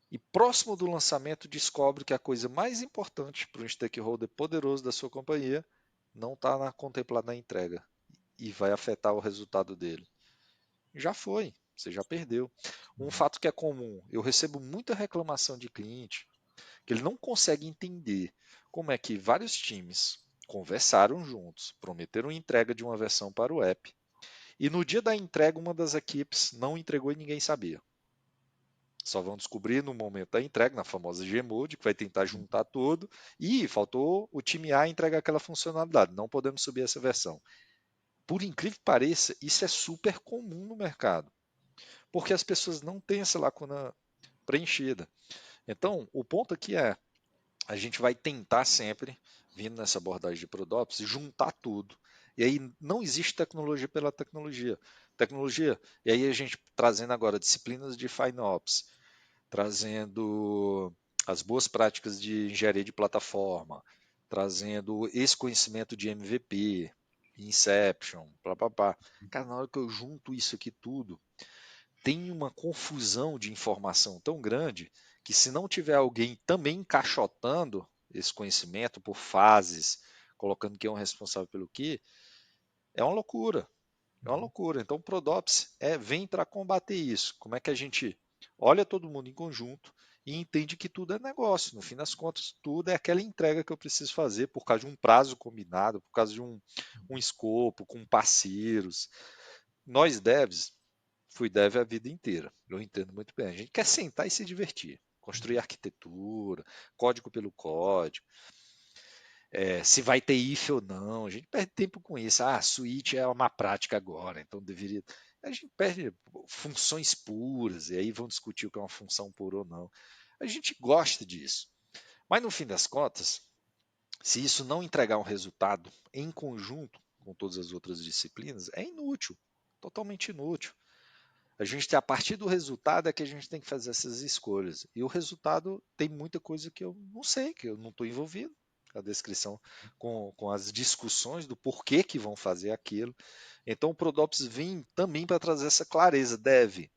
e próximo do lançamento descobre que a coisa mais importante para um stakeholder poderoso da sua companhia não está contemplada na entrega e vai afetar o resultado dele. Já foi, você já perdeu. Um fato que é comum, eu recebo muita reclamação de cliente que ele não consegue entender como é que vários times conversaram juntos, prometeram entrega de uma versão para o app, e no dia da entrega uma das equipes não entregou e ninguém sabia. Só vão descobrir no momento da entrega, na famosa Gmode, que vai tentar juntar tudo, e faltou o time A entregar aquela funcionalidade, não podemos subir essa versão. Por incrível que pareça, isso é super comum no mercado, porque as pessoas não têm essa lacuna preenchida. Então, o ponto aqui é, a gente vai tentar sempre, vindo nessa abordagem de Prodops, juntar tudo. E aí não existe tecnologia pela tecnologia. Tecnologia, e aí a gente trazendo agora disciplinas de FinOps, trazendo as boas práticas de engenharia de plataforma, trazendo esse conhecimento de MVP, Inception, blá, blá, blá. Cara, na hora que eu junto isso aqui tudo, tem uma confusão de informação tão grande que se não tiver alguém também encaixotando esse conhecimento por fases, colocando quem é o responsável pelo que, é uma loucura. É uma loucura. Então o Prodops vem para combater isso. Como é que a gente olha todo mundo em conjunto e entende que tudo é negócio. No fim das contas, tudo é aquela entrega que eu preciso fazer por causa de um prazo combinado, por causa de um escopo, com parceiros. Nós devs, fui dev a vida inteira. Eu entendo muito bem. A gente quer sentar e se divertir. Construir arquitetura, código pelo código, se vai ter if ou não. A gente perde tempo com isso. Ah, switch é uma prática agora, então deveria. A gente perde funções puras, e aí vão discutir o que é uma função pura ou não. A gente gosta disso. Mas no fim das contas, se isso não entregar um resultado em conjunto com todas as outras disciplinas, é inútil, totalmente inútil. A gente, a partir do resultado é que a gente tem que fazer essas escolhas. E o resultado tem muita coisa que eu não sei, que eu não estou envolvido. A descrição com as discussões do porquê que vão fazer aquilo. Então o Prodops vem também para trazer essa clareza. Deve.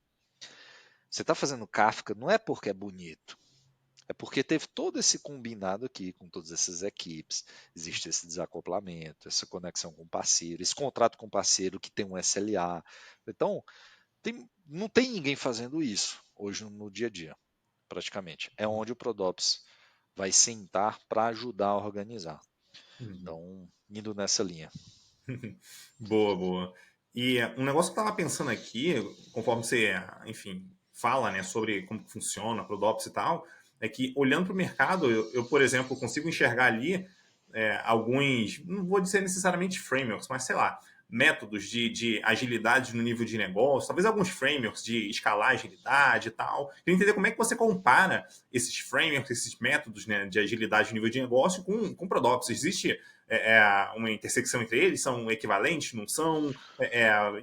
Você está fazendo Kafka não é porque é bonito. É porque teve todo esse combinado aqui com todas essas equipes. Existe esse desacoplamento, essa conexão com o parceiro, esse contrato com o parceiro que tem um SLA. Então, não tem ninguém fazendo isso hoje no dia a dia, praticamente. É onde o Prodops vai sentar para ajudar a organizar. Uhum. Então, indo nessa linha. Boa, boa. E um negócio que eu estava pensando aqui, conforme você, enfim, fala, né, sobre como funciona, Prodops e tal, é que olhando para o mercado, por exemplo, consigo enxergar ali alguns, não vou dizer necessariamente frameworks, mas sei lá, métodos de agilidade no nível de negócio, talvez alguns frameworks de escalar agilidade e tal. Queria entender como é que você compara esses frameworks, esses métodos, né, de agilidade no nível de negócio com Prodops. Existe uma intersecção entre eles? São equivalentes? Não são?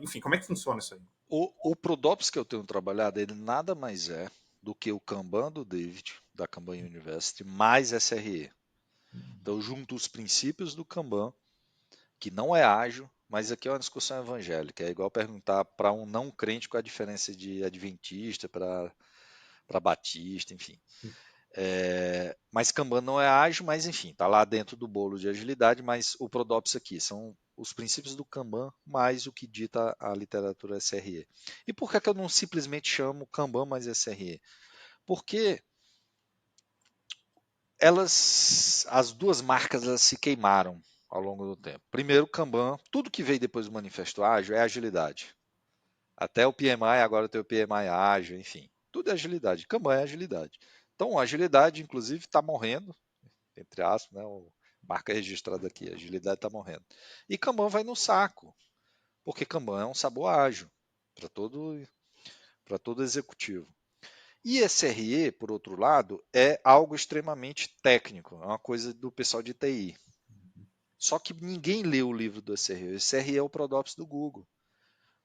Enfim, como é que funciona isso aí? O Prodops que eu tenho trabalhado, ele nada mais é do que o Kanban do David, da Kanban University, mais SRE. Então, eu junto os princípios do Kanban, que não é ágil, mas aqui é uma discussão evangélica. É igual perguntar para um não crente qual a diferença de adventista para batista, enfim. Mas Kanban não é ágil, mas enfim, está lá dentro do bolo de agilidade, mas o Prodops aqui são os princípios do Kanban mais o que dita a literatura SRE. E por que eu não simplesmente chamo Kanban mais SRE? Porque as duas marcas elas se queimaram ao longo do tempo. Primeiro, o Kanban, tudo que veio depois do Manifesto Ágil é agilidade. Até o PMI, agora tem o PMI ágil, enfim. Tudo é agilidade. Kanban é agilidade. Então, a agilidade, inclusive, está morrendo, entre aspas, né? Marca registrada aqui, a agilidade está morrendo. E Kanban vai no saco, porque Kanban é um sabor ágil para todo executivo. E SRE, por outro lado, é algo extremamente técnico, é uma coisa do pessoal de TI. Só que ninguém leu o livro do SRE. O SRE é o Prodops do Google.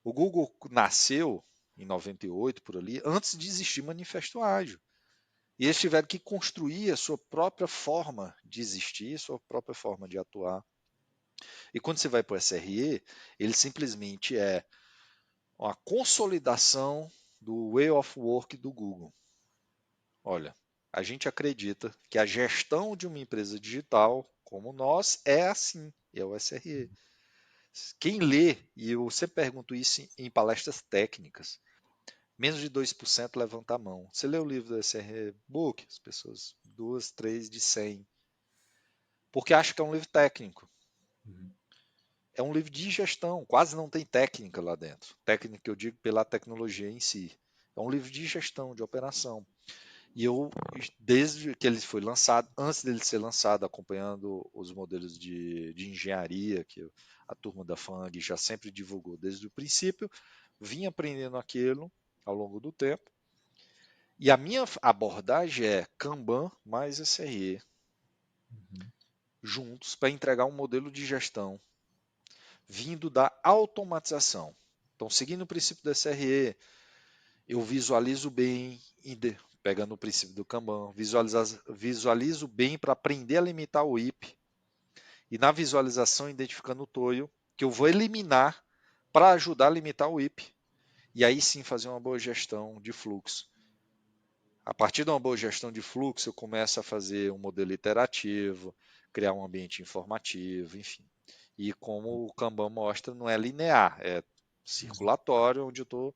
O Google nasceu em 98 por ali, antes de existir Manifesto Ágil. E eles tiveram que construir a sua própria forma de existir, a sua própria forma de atuar. E quando você vai para o SRE, ele simplesmente é uma consolidação do way of work do Google. Olha, a gente acredita que a gestão de uma empresa digital como nós é assim, é o SRE. Quem lê, e eu sempre pergunto isso em palestras técnicas, menos de 2% levanta a mão. Você lê o livro do SRE Book, as pessoas, 2, 3 de 100, porque acham que é um livro técnico. É um livro de gestão, quase não tem técnica lá dentro. Técnica que eu digo pela tecnologia em si. É um livro de gestão, de operação. E eu, desde que ele foi lançado, antes dele ser lançado, acompanhando os modelos de engenharia que a turma da FANG já sempre divulgou desde o princípio, vim aprendendo aquilo ao longo do tempo. E a minha abordagem é Kanban mais SRE, juntos, para entregar um modelo de gestão vindo da automatização. Então, seguindo o princípio do SRE, eu visualizo bem, pegando o princípio do Kanban, visualizo bem para aprender a limitar o IP e na visualização identificando o toio que eu vou eliminar para ajudar a limitar o IP e aí sim fazer uma boa gestão de fluxo. A partir de uma boa gestão de fluxo, eu começo a fazer um modelo iterativo, criar um ambiente informativo, enfim. E como o Kanban mostra, não é linear, é circulatório, onde eu estou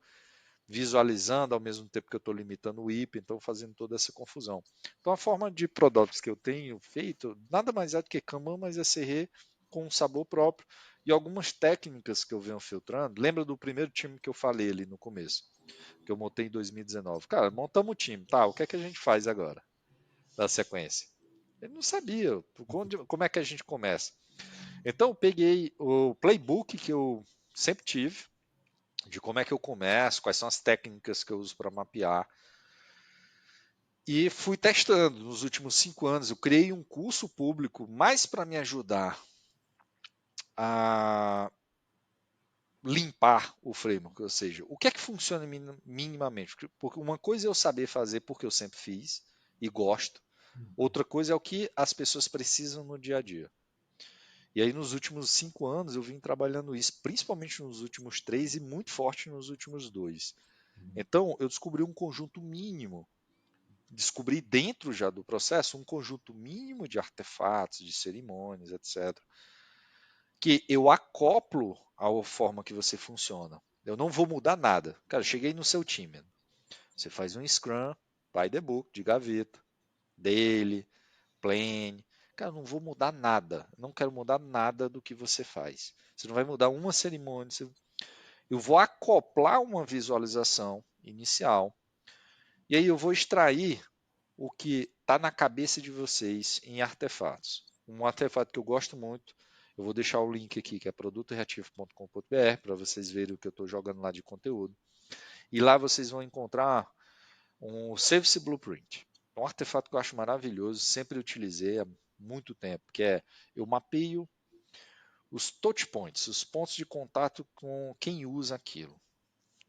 visualizando ao mesmo tempo que eu estou limitando o IP, então fazendo toda essa confusão. Então a forma de produtos que eu tenho feito nada mais é do que Kanban mais SRE com um sabor próprio e algumas técnicas que eu venho filtrando. Lembra do primeiro time que eu falei ali no começo, que eu montei em 2019? Cara, montamos o time, tá? O que é que a gente faz agora na sequência? Ele não sabia como é que a gente começa. Então eu peguei o playbook que eu sempre tive, de como é que eu começo, quais são as técnicas que eu uso para mapear. E fui testando nos últimos 5 anos. Eu criei um curso público mais para me ajudar a limpar o framework, ou seja, o que é que funciona minimamente. Porque uma coisa é eu saber fazer porque eu sempre fiz e gosto, outra coisa é o que as pessoas precisam no dia a dia. E aí nos últimos 5 anos eu vim trabalhando isso, principalmente nos últimos 3 e muito forte nos últimos 2. Então eu descobri um conjunto mínimo, descobri dentro já do processo um conjunto mínimo de artefatos, de cerimônias, etc., que eu acoplo à forma que você funciona. Eu não vou mudar nada. Cara, cheguei no seu time. Você faz um Scrum, by the book, de gaveta, daily, plane. Cara, eu não vou mudar nada. Não quero mudar nada do que você faz. Você não vai mudar uma cerimônia. Eu vou acoplar uma visualização inicial. E aí eu vou extrair o que está na cabeça de vocês em artefatos. Um artefato que eu gosto muito, eu vou deixar o link aqui, que é produtoreativo.com.br, para vocês verem o que eu estou jogando lá de conteúdo. E lá vocês vão encontrar um Service Blueprint. Um artefato que eu acho maravilhoso, sempre utilizei há muito tempo, que é eu mapeio os touch points, os pontos de contato com quem usa aquilo.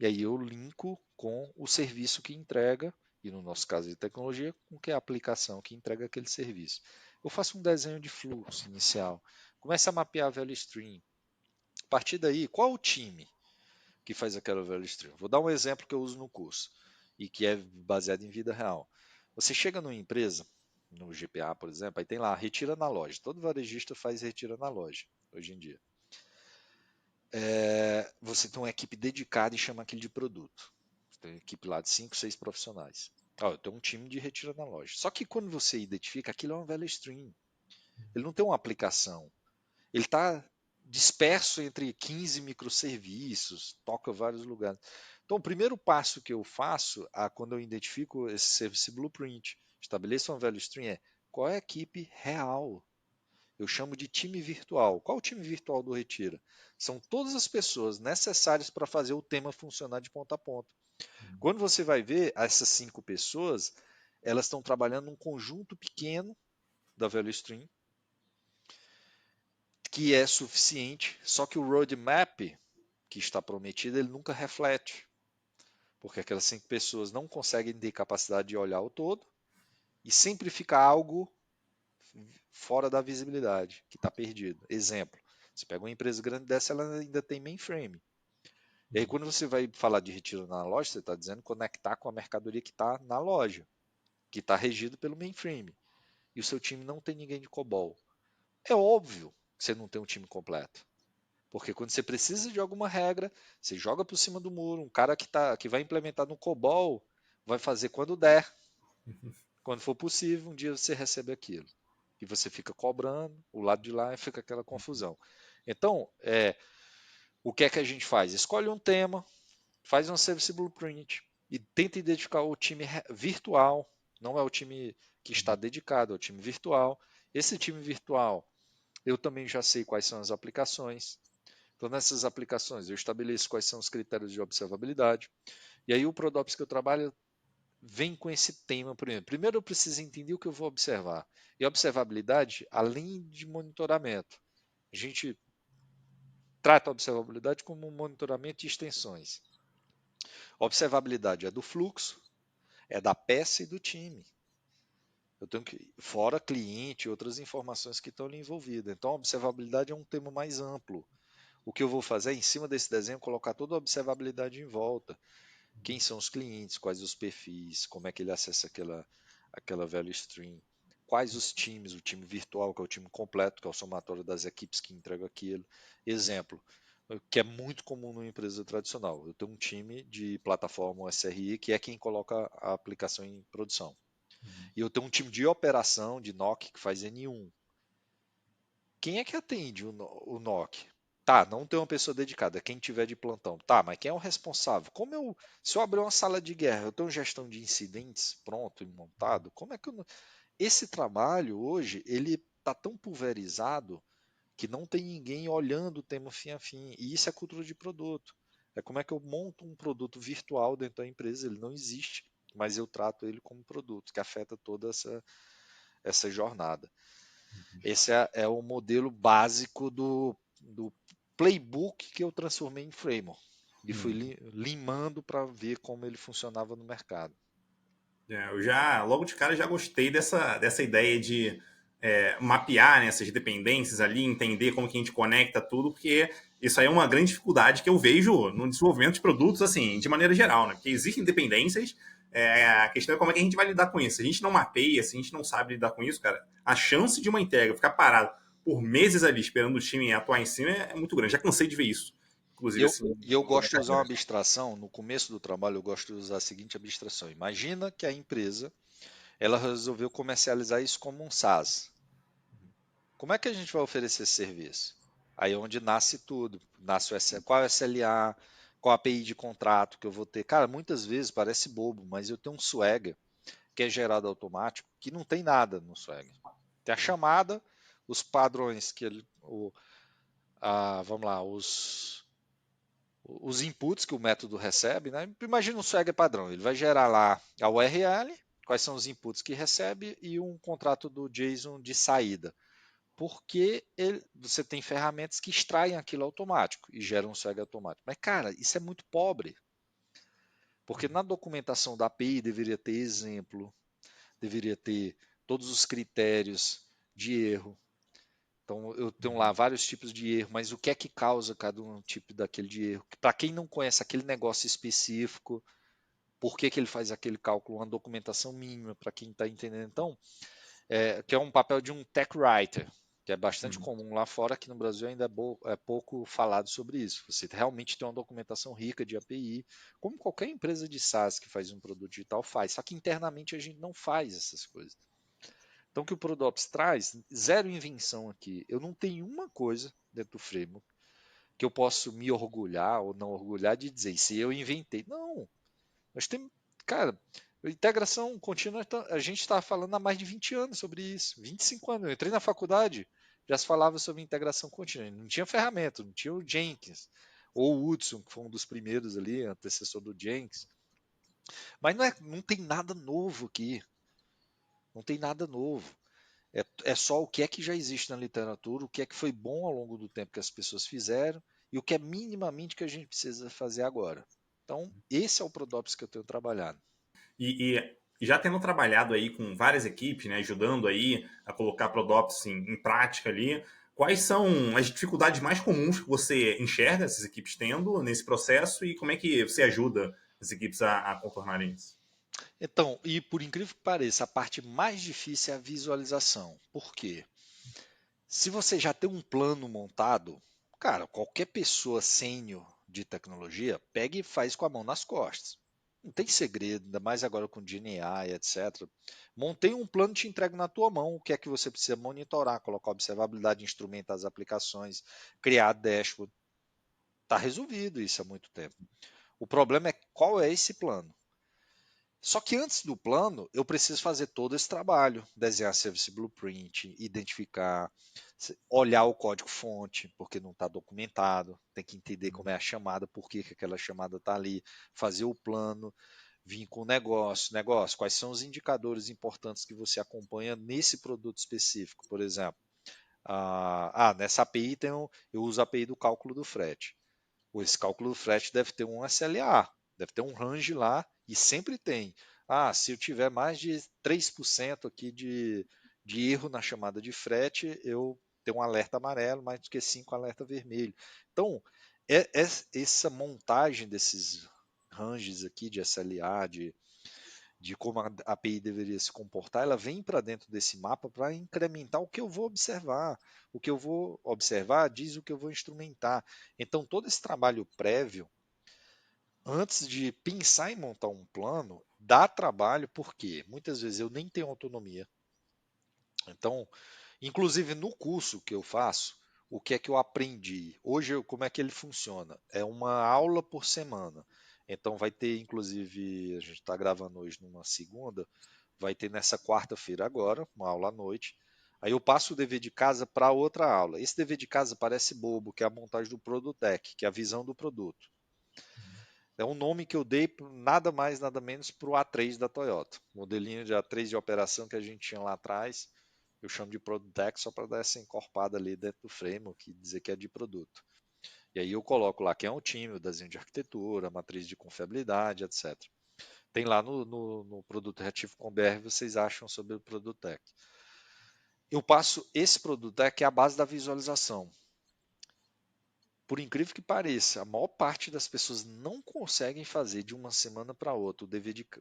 E aí eu linko com o serviço que entrega, e no nosso caso de tecnologia, com que é a aplicação que entrega aquele serviço. Eu faço um desenho de fluxo inicial, começo a mapear a value stream. A partir daí, qual o time que faz aquela value stream? Vou dar um exemplo que eu uso no curso e que é baseado em vida real. Você chega numa empresa, no GPA, por exemplo, aí tem lá retira na loja. Todo varejista faz retira na loja, hoje em dia. você tem uma equipe dedicada e chama aquilo de produto. Você tem uma equipe lá de 5, 6 profissionais. Ó, eu tenho um time de retiro na loja. Só que quando você identifica, aquilo é uma value stream. Ele não tem uma aplicação. Ele está disperso entre 15 microserviços, toca vários lugares. Então, o primeiro passo que eu faço quando eu identifico esse blueprint, estabeleço uma value stream, é qual é a equipe real. Eu chamo de time virtual. Qual o time virtual do Retira? São todas as pessoas necessárias para fazer o tema funcionar de ponta a ponta. Quando você vai ver essas 5 pessoas, elas estão trabalhando num conjunto pequeno da value stream, que é suficiente, só que o roadmap que está prometido, ele nunca reflete, porque aquelas 5 pessoas não conseguem ter capacidade de olhar o todo e sempre fica algo fora da visibilidade, que está perdido. Exemplo, você pega uma empresa grande dessa, ela ainda tem mainframe. E aí, quando você vai falar de retiro na loja, você está dizendo conectar com a mercadoria que está na loja, que está regido pelo mainframe. E o seu time não tem ninguém de COBOL. É óbvio que você não tem um time completo. Porque quando você precisa de alguma regra, você joga por cima do muro. Um cara que vai implementar no COBOL vai fazer quando der, quando for possível, um dia você recebe aquilo. E você fica cobrando, o lado de lá e fica aquela confusão. Então, o que é que a gente faz? Escolhe um tema, faz um service blueprint e tenta identificar o time virtual, não é o time que está dedicado, é o time virtual. Esse time virtual, eu também já sei quais são as aplicações. Então, nessas aplicações, eu estabeleço quais são os critérios de observabilidade. E aí, o ProDops que eu trabalho vem com esse tema primeiro. Primeiro, eu preciso entender o que eu vou observar. E observabilidade, além de monitoramento, a gente trata a observabilidade como um monitoramento de extensões. A observabilidade é do fluxo, é da peça e do time. Eu tenho que, fora cliente e outras informações que estão ali envolvidas. Então, a observabilidade é um tema mais amplo. O que eu vou fazer é, em cima desse desenho, colocar toda a observabilidade em volta. Quem são os clientes, quais os perfis, como é que ele acessa aquela value stream, quais os times, o time virtual, que é o time completo, que é o somatório das equipes que entregam aquilo. Exemplo, que é muito comum numa empresa tradicional. Eu tenho um time de plataforma SRI que é quem coloca a aplicação em produção. E eu tenho um time de operação de NOC que faz N1. Quem é que atende o NOC? Tá, não tem uma pessoa dedicada, quem tiver de plantão. Tá, mas quem é o responsável? Se eu abrir uma sala de guerra, eu tenho gestão de incidentes pronto e montado? Como é que esse trabalho hoje, ele tá tão pulverizado que não tem ninguém olhando o tema fim a fim. E isso é cultura de produto. É como é que eu monto um produto virtual dentro da empresa, ele não existe, mas eu trato ele como produto, que afeta toda essa jornada. Esse é o modelo básico do playbook que eu transformei em framework. E fui limando para ver como ele funcionava no mercado. Eu já, logo de cara, já gostei dessa ideia de mapear, né, essas dependências ali, entender como que a gente conecta tudo, porque isso aí é uma grande dificuldade que eu vejo no desenvolvimento de produtos, assim, de maneira geral, né? Porque existem dependências, a questão é como é que a gente vai lidar com isso. Se a gente não mapeia, se a gente não sabe lidar com isso, cara, a chance de uma entrega ficar parado por meses ali esperando o time atuar em cima é muito grande. Já cansei de ver isso, inclusive, Eu, assim, e eu toda a gosto de usar uma carreira. abstração, no começo do trabalho eu gosto de usar a seguinte abstração. Imagina que a empresa ela resolveu comercializar isso como um SaaS. Como é que a gente vai oferecer esse serviço? Aí é onde nasce tudo. Nasce qual é o SLA, qual a API de contrato que eu vou ter. Cara, muitas vezes parece bobo, mas eu tenho um Swagger que é gerado automático que não tem nada no Swagger. Tem a chamada, os padrões que vamos lá, os inputs que o método recebe, né? Imagina um Swagger padrão, ele vai gerar lá a URL, quais são os inputs que recebe e um contrato do JSON de saída. Porque você tem ferramentas que extraem aquilo automático e geram um Swagger automático. Mas, cara, isso é muito pobre. Porque na documentação da API deveria ter exemplo, deveria ter todos os critérios de erro. Então, eu tenho lá vários tipos de erro, mas o que é que causa cada um tipo daquele de erro? Para quem não conhece aquele negócio específico, por que, que ele faz aquele cálculo? Uma documentação mínima para quem está entendendo. Então, que é um papel de um tech writer, que é bastante Uhum. comum lá fora, aqui no Brasil ainda é pouco falado sobre isso. Você realmente tem uma documentação rica de API, como qualquer empresa de SaaS que faz um produto digital faz, só que internamente a gente não faz essas coisas. Então, o que o Prodops traz, zero invenção aqui. Eu não tenho uma coisa dentro do Framework que eu posso me orgulhar ou não orgulhar de dizer se eu inventei. Não, nós temos, cara, integração contínua, a gente está falando há mais de 20 anos sobre isso, 25 anos. Eu entrei na faculdade, já se falava sobre integração contínua. Não tinha ferramenta, não tinha o Jenkins, ou o Hudson, que foi um dos primeiros ali, antecessor do Jenkins. Mas não tem nada novo aqui. Não tem nada novo. É só o que é que já existe na literatura, o que é que foi bom ao longo do tempo que as pessoas fizeram e o que é minimamente que a gente precisa fazer agora. Então, esse é o Prodops que eu tenho trabalhado. E já tendo trabalhado aí com várias equipes, né, ajudando aí a colocar Prodops em prática ali, quais são as dificuldades mais comuns que você enxerga essas equipes tendo nesse processo e como é que você ajuda as equipes a contornarem isso? Então, e por incrível que pareça, a parte mais difícil é a visualização. Por quê? Se você já tem um plano montado, cara, qualquer pessoa sênior de tecnologia pega e faz com a mão nas costas. Não tem segredo, ainda mais agora com GenAI, etc. Montei um plano e te entrego na tua mão o que é que você precisa monitorar, colocar observabilidade, instrumentar as aplicações, criar dashboard. Está resolvido isso há muito tempo. O problema é qual é esse plano. Só que antes do plano, eu preciso fazer todo esse trabalho, desenhar service blueprint, identificar, olhar o código-fonte, porque não está documentado, tem que entender como é a chamada, por que que aquela chamada está ali, fazer o plano, vir com o negócio, quais são os indicadores importantes que você acompanha nesse produto específico, por exemplo. Nessa API eu uso a API do cálculo do frete. Esse cálculo do frete deve ter um SLA, deve ter um range lá, e sempre tem. Se eu tiver mais de 3% aqui de erro na chamada de frete, eu tenho um alerta amarelo, mais do que 5 alerta vermelho. Então, essa montagem desses ranges aqui de SLA, de como a API deveria se comportar, ela vem para dentro desse mapa para incrementar o que eu vou observar. O que eu vou observar diz o que eu vou instrumentar. Então, todo esse trabalho prévio, antes de pensar em montar um plano, dá trabalho porque muitas vezes eu nem tenho autonomia. Então, inclusive no curso que eu faço, o que é que eu aprendi? Hoje, como é que ele funciona? É uma aula por semana. Então, vai ter, inclusive, a gente está gravando hoje numa segunda, vai ter nessa quarta-feira agora, uma aula à noite. Aí eu passo o dever de casa para outra aula. Esse dever de casa parece bobo, que é a montagem do Product Deck, que é a visão do produto. É um nome que eu dei nada mais, nada menos para o A3 da Toyota. Modelinho de A3 de operação que a gente tinha lá atrás. Eu chamo de Product Deck só para dar essa encorpada ali dentro do framework e dizer que é de produto. E aí eu coloco lá quem é o time, o desenho de arquitetura, a matriz de confiabilidade, etc. Tem lá no produto reativo com BR, vocês acham sobre o Product Deck. Eu passo esse Product Deck é a base da visualização. Por incrível que pareça, a maior parte das pessoas não conseguem fazer de uma semana para outra.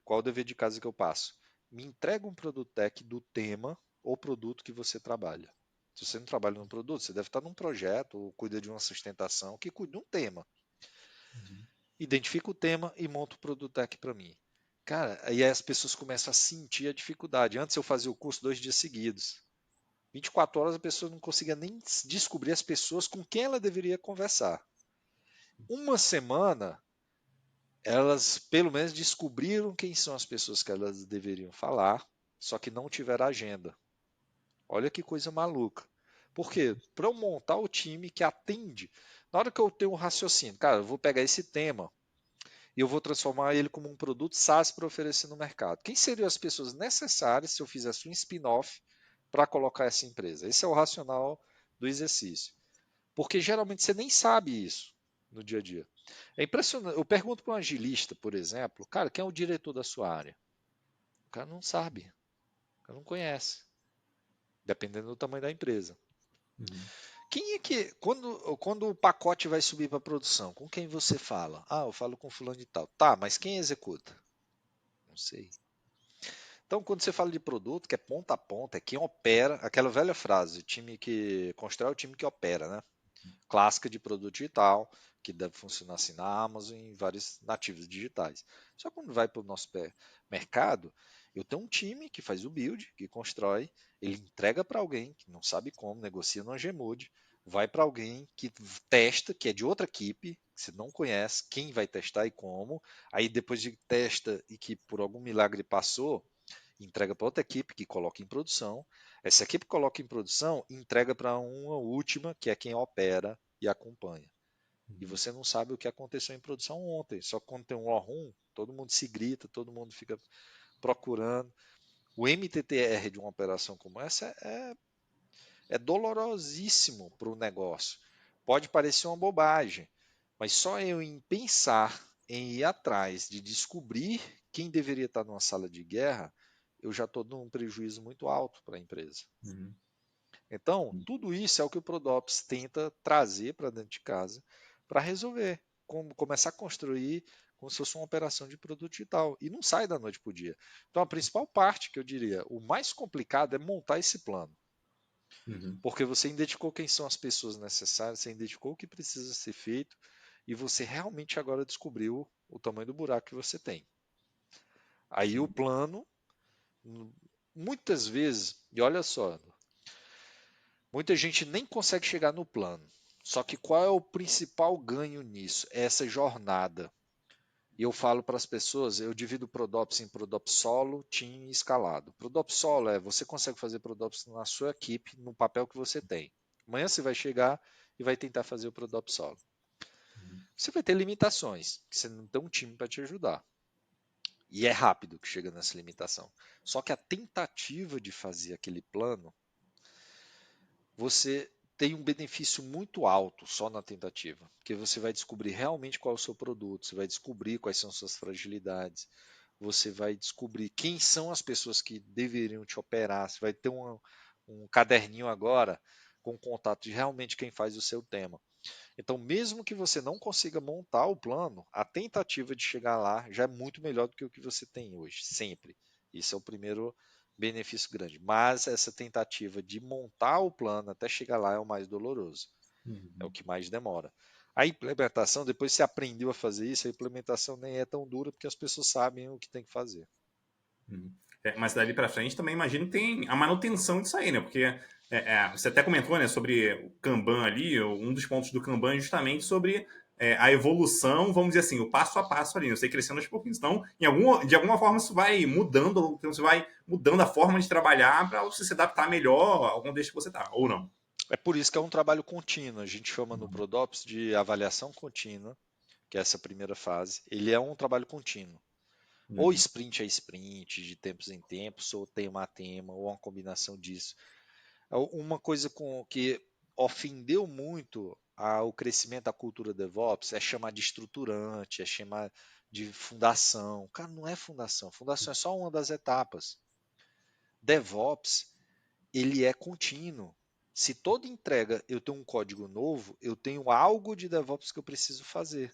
Qual é o dever de casa que eu passo? Me entrega um Product Deck do tema ou produto que você trabalha. Se você não trabalha num produto, você deve estar num projeto ou cuida de uma sustentação que cuida de um tema. Identifica o tema e monta o Product Deck para mim. Cara, aí as pessoas começam a sentir a dificuldade. Antes eu fazia o curso 2 dias seguidos. 24 horas a pessoa não conseguia nem descobrir as pessoas com quem ela deveria conversar. Uma semana, elas pelo menos descobriram quem são as pessoas que elas deveriam falar, só que não tiveram agenda. Olha que coisa maluca. Por quê? Para eu montar o time que atende, na hora que eu tenho um raciocínio, cara, eu vou pegar esse tema e eu vou transformar ele como um produto SaaS para oferecer no mercado. Quem seriam as pessoas necessárias se eu fizesse um spin-off para colocar essa empresa? Esse é o racional do exercício. Porque geralmente você nem sabe isso no dia a dia. É impressionante. Eu pergunto para um agilista, por exemplo, cara, quem é o diretor da sua área? O cara não sabe, o cara não conhece, dependendo do tamanho da empresa. Uhum. Quem é que, quando o pacote vai subir para produção, com quem você fala? Eu falo com fulano de tal. Tá, mas quem executa? Não sei. Então, quando você fala de produto, que é ponta a ponta, é quem opera, aquela velha frase, time que constrói é o time que opera, né? Clássica de produto digital, que deve funcionar assim na Amazon e em vários nativos digitais. Só que quando vai para o nosso mercado, eu tenho um time que faz o build, que constrói, ele entrega para alguém que não sabe como, negocia no Angemood, vai para alguém que testa, que é de outra equipe, que você não conhece, quem vai testar e como. Aí depois de testa e que por algum milagre passou, entrega para outra equipe que coloca em produção. Essa equipe coloca em produção e entrega para uma última, que é quem opera e acompanha. E você não sabe o que aconteceu em produção ontem. Só que quando tem um war room, todo mundo se grita, todo mundo fica procurando. O MTTR de uma operação como essa é dolorosíssimo para o negócio. Pode parecer uma bobagem, mas só eu em pensar em ir atrás de descobrir quem deveria estar numa sala de guerra, eu já estou dando um prejuízo muito alto para a empresa. Uhum. Então, tudo isso é o que o Prodops tenta trazer para dentro de casa para resolver, como começar a construir como se fosse uma operação de produto digital. E não sai da noite para o dia. Então, a principal parte que eu diria, o mais complicado é montar esse plano. Uhum. Porque você identificou quem são as pessoas necessárias, você identificou o que precisa ser feito e você realmente agora descobriu o tamanho do buraco que você tem. Aí o Sim. plano, muitas vezes, e olha só, muita gente nem consegue chegar no plano. Só que qual é o principal ganho nisso? É essa jornada. E eu falo para as pessoas, eu divido o Prodops em Prodops solo, team e escalado. Prodops solo é você consegue fazer Prodops na sua equipe, no papel que você tem. Amanhã você vai chegar e vai tentar fazer o Prodops solo. Uhum. Você vai ter limitações, que você não tem um time para te ajudar. E é rápido que chega nessa limitação. Só que a tentativa de fazer aquele plano, você tem um benefício muito alto só na tentativa, porque você vai descobrir realmente qual é o seu produto, você vai descobrir quais são suas fragilidades, você vai descobrir quem são as pessoas que deveriam te operar, você vai ter um caderninho agora com contato de realmente quem faz o seu tema. Então, mesmo que você não consiga montar o plano, a tentativa de chegar lá já é muito melhor do que o que você tem hoje, sempre. Isso é o primeiro benefício grande. Mas essa tentativa de montar o plano até chegar lá é o mais doloroso, é o Uhum. que mais demora. A implementação, depois que você aprendeu a fazer isso, a implementação nem é tão dura porque as pessoas sabem o que tem que fazer. Uhum. Mas dali para frente também imagino que tem a manutenção disso aí, né? Porque você até comentou, né, sobre o Kanban ali, um dos pontos do Kanban é justamente sobre a evolução, vamos dizer assim, o passo a passo ali, né? Você crescendo aos pouquinhos. Então, de alguma forma, isso vai mudando, então você vai mudando a forma de trabalhar para você se adaptar melhor ao contexto que você está, ou não. É por isso que é um trabalho contínuo. A gente chama no Prodops de avaliação contínua, que é essa primeira fase. Ele é um trabalho contínuo. Ou Uhum. sprint a sprint, de tempos em tempos, ou tema a tema, ou uma combinação disso. Uma coisa que ofendeu muito o crescimento da cultura DevOps é chamar de estruturante, é chamar de fundação. Cara, não é fundação. Fundação é só uma das etapas. DevOps, ele é contínuo. Se toda entrega eu tenho um código novo, eu tenho algo de DevOps que eu preciso fazer.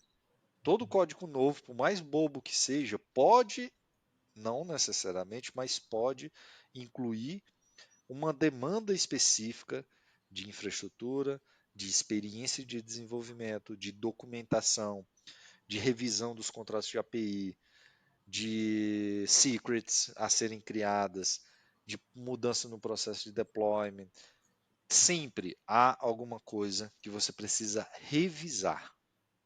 Todo código novo, por mais bobo que seja, pode, não necessariamente, mas pode incluir uma demanda específica de infraestrutura, de experiência de desenvolvimento, de documentação, de revisão dos contratos de API, de secrets a serem criadas, de mudança no processo de deployment. Sempre há alguma coisa que você precisa revisar,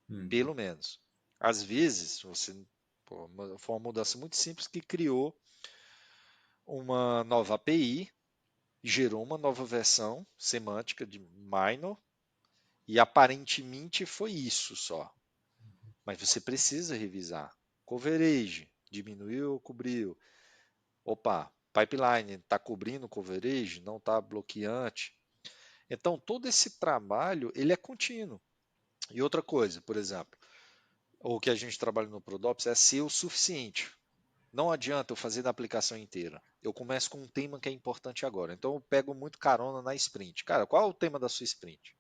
Uhum. pelo menos. Às vezes, foi uma mudança muito simples que criou uma nova API, gerou uma nova versão semântica de minor e aparentemente foi isso só. Mas você precisa revisar. Coverage diminuiu ou cobriu? Opa, pipeline está cobrindo coverage? Não está bloqueante? Então todo esse trabalho ele é contínuo. E outra coisa, por exemplo, o que a gente trabalha no Prodops é ser o suficiente. Não adianta eu fazer da aplicação inteira. Eu começo com um tema que é importante agora. Então eu pego muito carona na sprint. Cara, qual é o tema da sua sprint?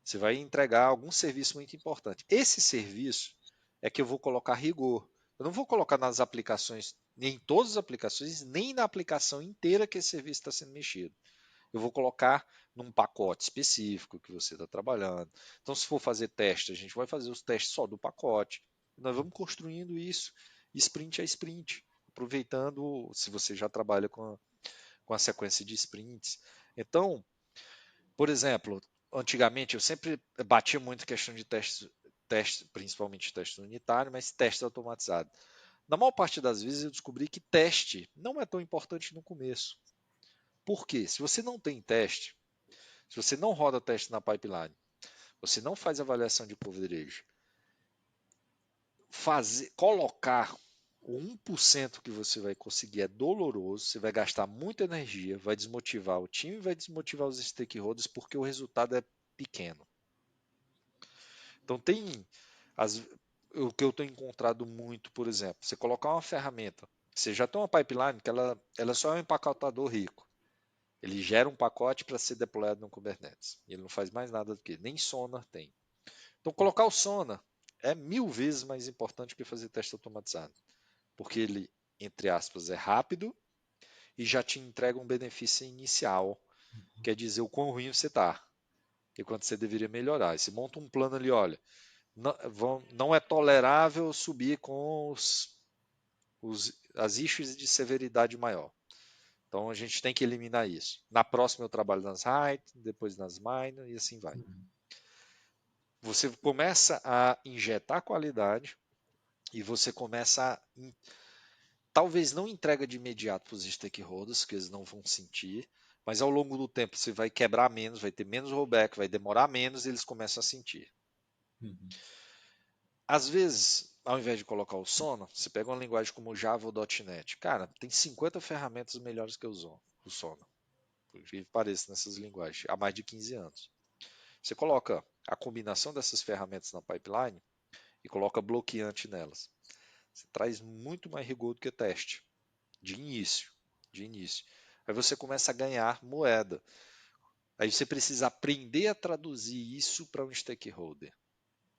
Você vai entregar algum serviço muito importante. Esse serviço é que eu vou colocar rigor. Eu não vou colocar nas aplicações nem em todas as aplicações, nem na aplicação inteira que esse serviço está sendo mexido. Eu vou colocar num pacote específico que você está trabalhando. Então, se for fazer teste, a gente vai fazer os testes só do pacote. Nós vamos construindo isso sprint a sprint, aproveitando se você já trabalha com a sequência de sprints. Então, por exemplo, antigamente eu sempre batia muito questão de testes, principalmente testes unitários, mas testes automatizados. Na maior parte das vezes eu descobri que teste não é tão importante no começo. Por quê? Se você não tem teste, se você não roda teste na pipeline, você não faz avaliação de coverage, colocar o 1% que você vai conseguir é doloroso, você vai gastar muita energia, vai desmotivar o time, vai desmotivar os stakeholders porque o resultado é pequeno. Então tem as, o que eu tenho encontrado muito, por exemplo, você colocar uma ferramenta, você já tem uma pipeline que ela só é um empacotador rico. Ele gera um pacote para ser deployado no Kubernetes. Ele não faz mais nada do que, nem Sonar tem. Então colocar o Sonar é 1000 vezes mais importante que fazer teste automatizado. Porque ele, entre aspas, é rápido e já te entrega um benefício inicial, quer dizer o quão ruim você está e quanto você deveria melhorar. E você monta um plano ali, olha, não é tolerável subir com as issues de severidade maior. Então a gente tem que eliminar isso. Na próxima eu trabalho nas high, depois nas minor e assim vai. Você começa a injetar qualidade e você começa a, talvez não entrega de imediato para os stakeholders, que eles não vão sentir, mas ao longo do tempo você vai quebrar menos, vai ter menos rollback, vai demorar menos e eles começam a sentir. Uhum. Às vezes, ao invés de colocar o Sonar, você pega uma linguagem como Java ou .NET. Cara, tem 50 ferramentas melhores que o Sonar. Por incrível que pareça nessas linguagens, há mais de 15 anos. Você coloca a combinação dessas ferramentas na pipeline e coloca bloqueante nelas. Você traz muito mais rigor do que teste, de início. De início. Aí você começa a ganhar moeda. Aí você precisa aprender a traduzir isso para um stakeholder.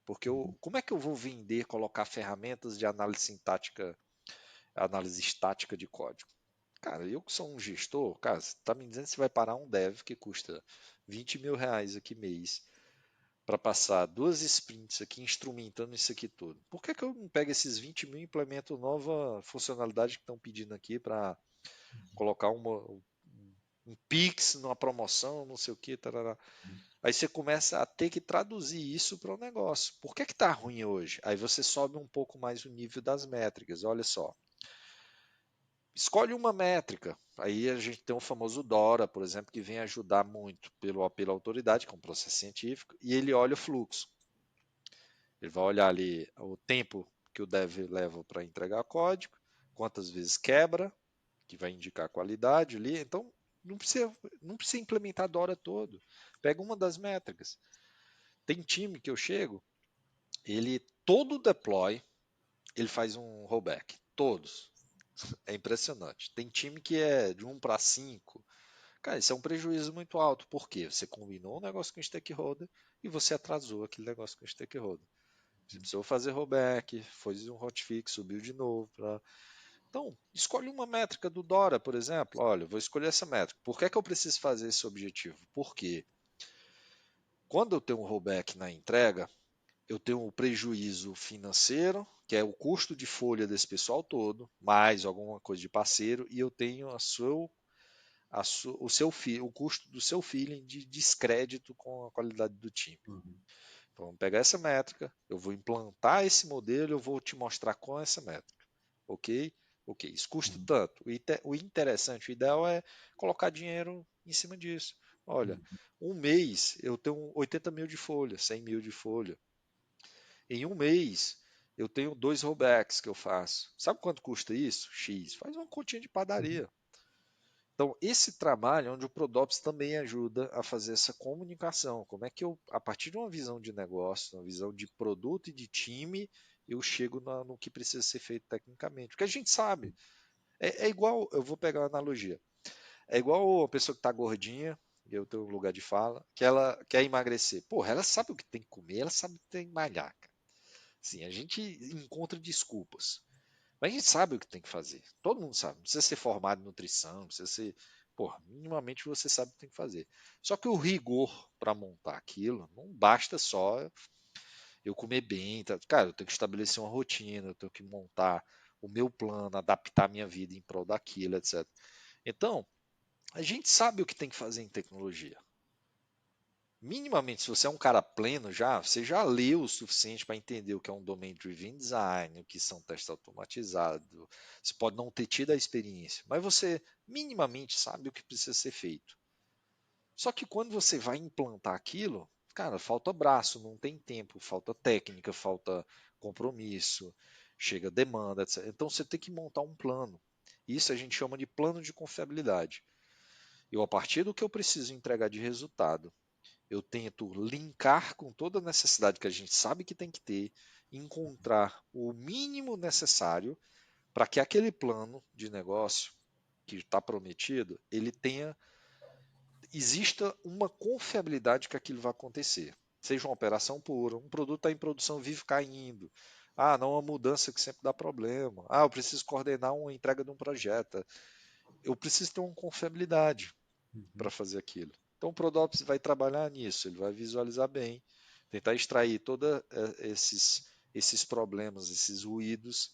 Porque como é que eu vou vender, colocar ferramentas de análise sintática, análise estática de código? Cara, eu que sou um gestor, cara, você está me dizendo que você vai parar um dev que custa R$ 20.000 aqui mês para passar 2 sprints aqui instrumentando isso aqui tudo. Por que eu não pego esses 20 mil e implemento nova funcionalidade que estão pedindo aqui para colocar um Pix numa promoção, não sei o que, tarará. Aí você começa a ter que traduzir isso para o negócio. Por que está ruim hoje? Aí você sobe um pouco mais o nível das métricas. Olha só. Escolhe uma métrica. Aí a gente tem o famoso DORA, por exemplo, que vem ajudar muito pela autoridade, que é um processo científico, e ele olha o fluxo. Ele vai olhar ali o tempo que o dev leva para entregar código, quantas vezes quebra, que vai indicar a qualidade ali. Então, não precisa implementar a DORA todo. Pega uma das métricas. Tem time que eu chego, ele todo deploy, ele faz um rollback. Todos. É impressionante. Tem time que é de 1 para 5. Cara, isso é um prejuízo muito alto. Por quê? Você combinou um negócio com o stakeholder e você atrasou aquele negócio com o stakeholder. Você precisou fazer rollback, fez um hotfix, subiu de novo. Então, escolhe uma métrica do DORA, por exemplo. Olha, vou escolher essa métrica. Por que é que eu preciso fazer esse objetivo? Porque quando eu tenho um rollback na entrega, eu tenho o prejuízo financeiro, que é o custo de folha desse pessoal todo, mais alguma coisa de parceiro, e eu tenho o custo do seu feeling de descrédito com a qualidade do time. Uhum. Então, vamos pegar essa métrica, eu vou implantar esse modelo, eu vou te mostrar com essa métrica. Ok? Ok, isso custa Uhum. tanto. O interessante, o ideal é colocar dinheiro em cima disso. Olha, Uhum. um mês eu tenho 80 mil de folha, 100 mil de folha. Em um mês eu tenho 2 rollbacks que eu faço. Sabe quanto custa isso? X. Faz uma continha de padaria. Então, esse trabalho é onde o Prodops também ajuda a fazer essa comunicação. Como é que eu, a partir de uma visão de negócio, uma visão de produto e de time, eu chego no que precisa ser feito tecnicamente. Porque a gente sabe. É igual, eu vou pegar uma analogia. É igual a pessoa que está gordinha, e eu tenho um lugar de fala, que ela quer emagrecer. Porra, ela sabe o que tem que comer, ela sabe o que tem que malhar, cara. Assim, a gente encontra desculpas. Mas a gente sabe o que tem que fazer. Todo mundo sabe. Não precisa ser formado em nutrição, não precisa ser. Pô, minimamente você sabe o que tem que fazer. Só que o rigor para montar aquilo não basta só eu comer bem. Tá? Cara, eu tenho que estabelecer uma rotina, eu tenho que montar o meu plano, adaptar a minha vida em prol daquilo, etc. Então, a gente sabe o que tem que fazer em tecnologia. Minimamente, se você é um cara pleno já, você já leu o suficiente para entender o que é um Domain Driven Design, o que são testes automatizados. Você pode não ter tido a experiência, mas você minimamente sabe o que precisa ser feito. Só que quando você vai implantar aquilo, cara, falta braço, não tem tempo, falta técnica, falta compromisso, chega demanda, etc. Então você tem que montar um plano. Isso a gente chama de plano de confiabilidade. Eu, a partir do que eu preciso entregar de resultado, eu tento linkar com toda a necessidade que a gente sabe que tem que ter, encontrar o mínimo necessário para que aquele plano de negócio que está prometido, ele tenha, exista uma confiabilidade que aquilo vai acontecer. Seja uma operação pura, um produto está em produção, vive caindo. Ah, não, uma mudança que sempre dá problema. Ah, eu preciso coordenar uma entrega de um projeto. Eu preciso ter uma confiabilidade para Uhum. fazer aquilo. Então o Prodops vai trabalhar nisso, ele vai visualizar bem, tentar extrair todos esses problemas, esses ruídos,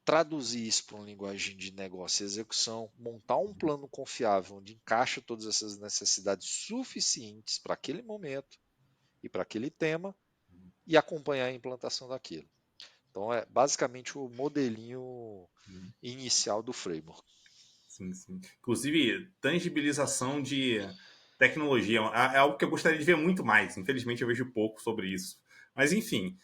traduzir isso para uma linguagem de negócio e execução, montar um plano confiável onde encaixa todas essas necessidades suficientes para aquele momento e para aquele tema e acompanhar a implantação daquilo. Então é basicamente o modelinho Uhum. inicial do framework. Sim, sim. Inclusive, tangibilização de tecnologia é algo que eu gostaria de ver muito mais. Infelizmente, eu vejo pouco sobre isso. Mas, enfim,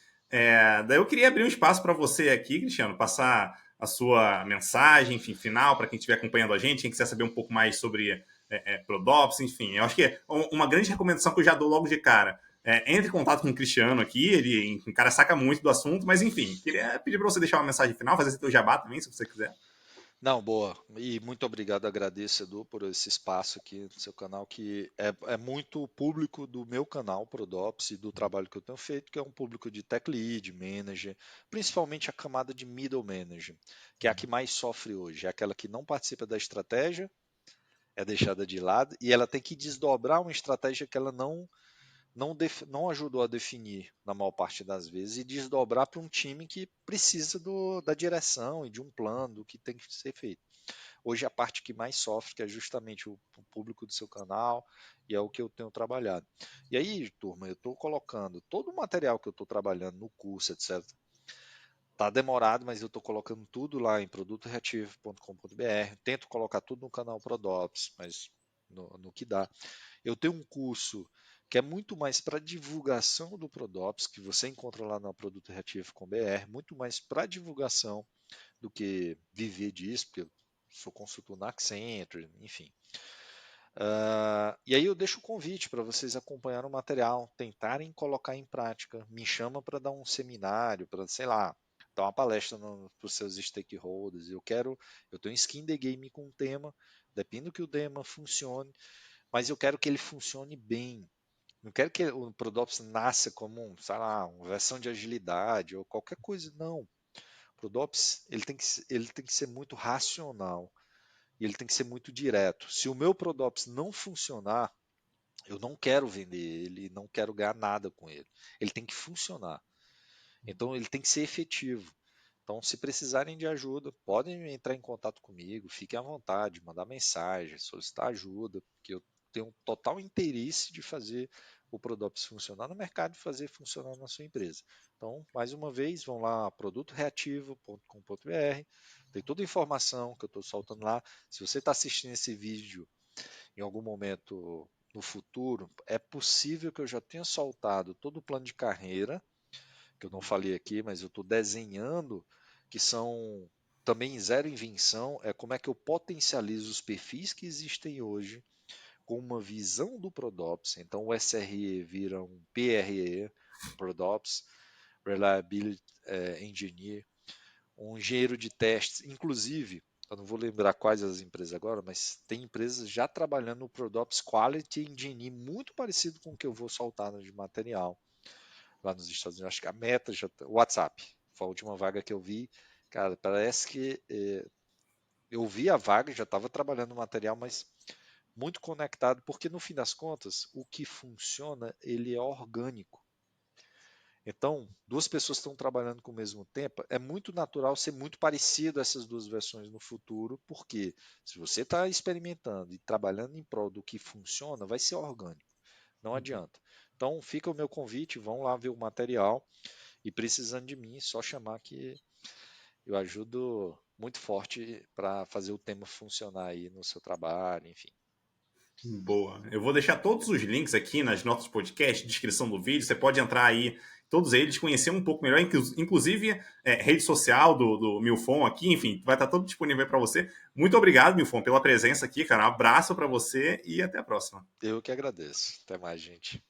daí eu queria abrir um espaço para você aqui, Cristiano, passar a sua mensagem, enfim, final, para quem estiver acompanhando a gente, quem quiser saber um pouco mais sobre Prodops, enfim. Eu acho que é uma grande recomendação que eu já dou logo de cara. Entre em contato com o Cristiano aqui, ele, um cara saca muito do assunto, mas enfim, queria pedir para você deixar uma mensagem final, fazer seu jabá também, se você quiser. Não, boa. E muito obrigado, agradeço, Edu, por esse espaço aqui no seu canal, que é muito público do meu canal, Prodops, e do trabalho que eu tenho feito, que é um público de tech lead, manager, principalmente a camada de middle manager, que é a que mais sofre hoje, é aquela que não participa da estratégia, é deixada de lado, e ela tem que desdobrar uma estratégia que ela não ajudou a definir na maior parte das vezes e desdobrar para um time que precisa da direção e de um plano do que tem que ser feito. Hoje a parte que mais sofre, que é justamente o público do seu canal, e é o que eu tenho trabalhado. E aí, turma, eu estou colocando todo o material que eu estou trabalhando no curso, etc. Tá demorado, mas eu estou colocando tudo lá em produtoreativo.com.br. Tento colocar tudo no canal Prodops, mas no que dá. Eu tenho um curso que é muito mais para divulgação do Prodops, que você encontra lá na Produto Reativo com BR, muito mais para divulgação do que viver disso, porque eu sou consultor na Accenture, enfim. E aí eu deixo o convite para vocês acompanharem o material, tentarem colocar em prática. Me chama para dar um seminário, para, sei lá, dar uma palestra para os seus stakeholders. Eu tenho skin the game com um tema, depende do que o tema funcione, mas eu quero que ele funcione bem. Não quero que o Prodops nasça como, sei lá, uma versão de agilidade ou qualquer coisa, não. O Prodops ele tem que ser muito racional e ele tem que ser muito direto. Se o meu Prodops não funcionar, eu não quero vender ele, não quero ganhar nada com ele. Ele tem que funcionar. Então ele tem que ser efetivo. Então, se precisarem de ajuda, podem entrar em contato comigo, fiquem à vontade, mandar mensagem, solicitar ajuda, porque eu tenho um total interesse de fazer o Prodops funcionar no mercado e fazer funcionar na sua empresa. Então, mais uma vez, vão lá produtoreativo.com.br, tem toda a informação que eu estou soltando lá. Se você está assistindo esse vídeo em algum momento no futuro, é possível que eu já tenha soltado todo o plano de carreira que eu não falei aqui, mas eu estou desenhando, que são também zero invenção, é como é que eu potencializo os perfis que existem hoje com uma visão do Prodops. Então o SRE vira um PRE, um Prodops, Reliability Engineer, um engenheiro de testes, inclusive, eu não vou lembrar quais as empresas agora, mas tem empresas já trabalhando no Prodops Quality Engineer, muito parecido com o que eu vou soltar de material lá nos Estados Unidos. Acho que a Meta já. WhatsApp foi a última vaga que eu vi, que Cara, parece que eu vi a vaga, já estava trabalhando no material, mas muito conectado, porque no fim das contas, o que funciona, ele é orgânico. Então, duas pessoas que estão trabalhando com o mesmo tempo, é muito natural ser muito parecido essas duas versões no futuro, porque se você está experimentando e trabalhando em prol do que funciona, vai ser orgânico, não adianta. Então, fica o meu convite, vão lá ver o material e precisando de mim, é só chamar que eu ajudo muito forte para fazer o tema funcionar aí no seu trabalho, enfim. Boa. Eu vou deixar todos os links aqui nas notas do podcast, descrição do vídeo. Você pode entrar aí, todos eles, conhecer um pouco melhor, inclusive rede social do Milfon aqui, enfim, vai estar todo disponível para você. Muito obrigado, Milfon, pela presença aqui, cara. Um abraço para você e até a próxima. Eu que agradeço. Até mais, gente.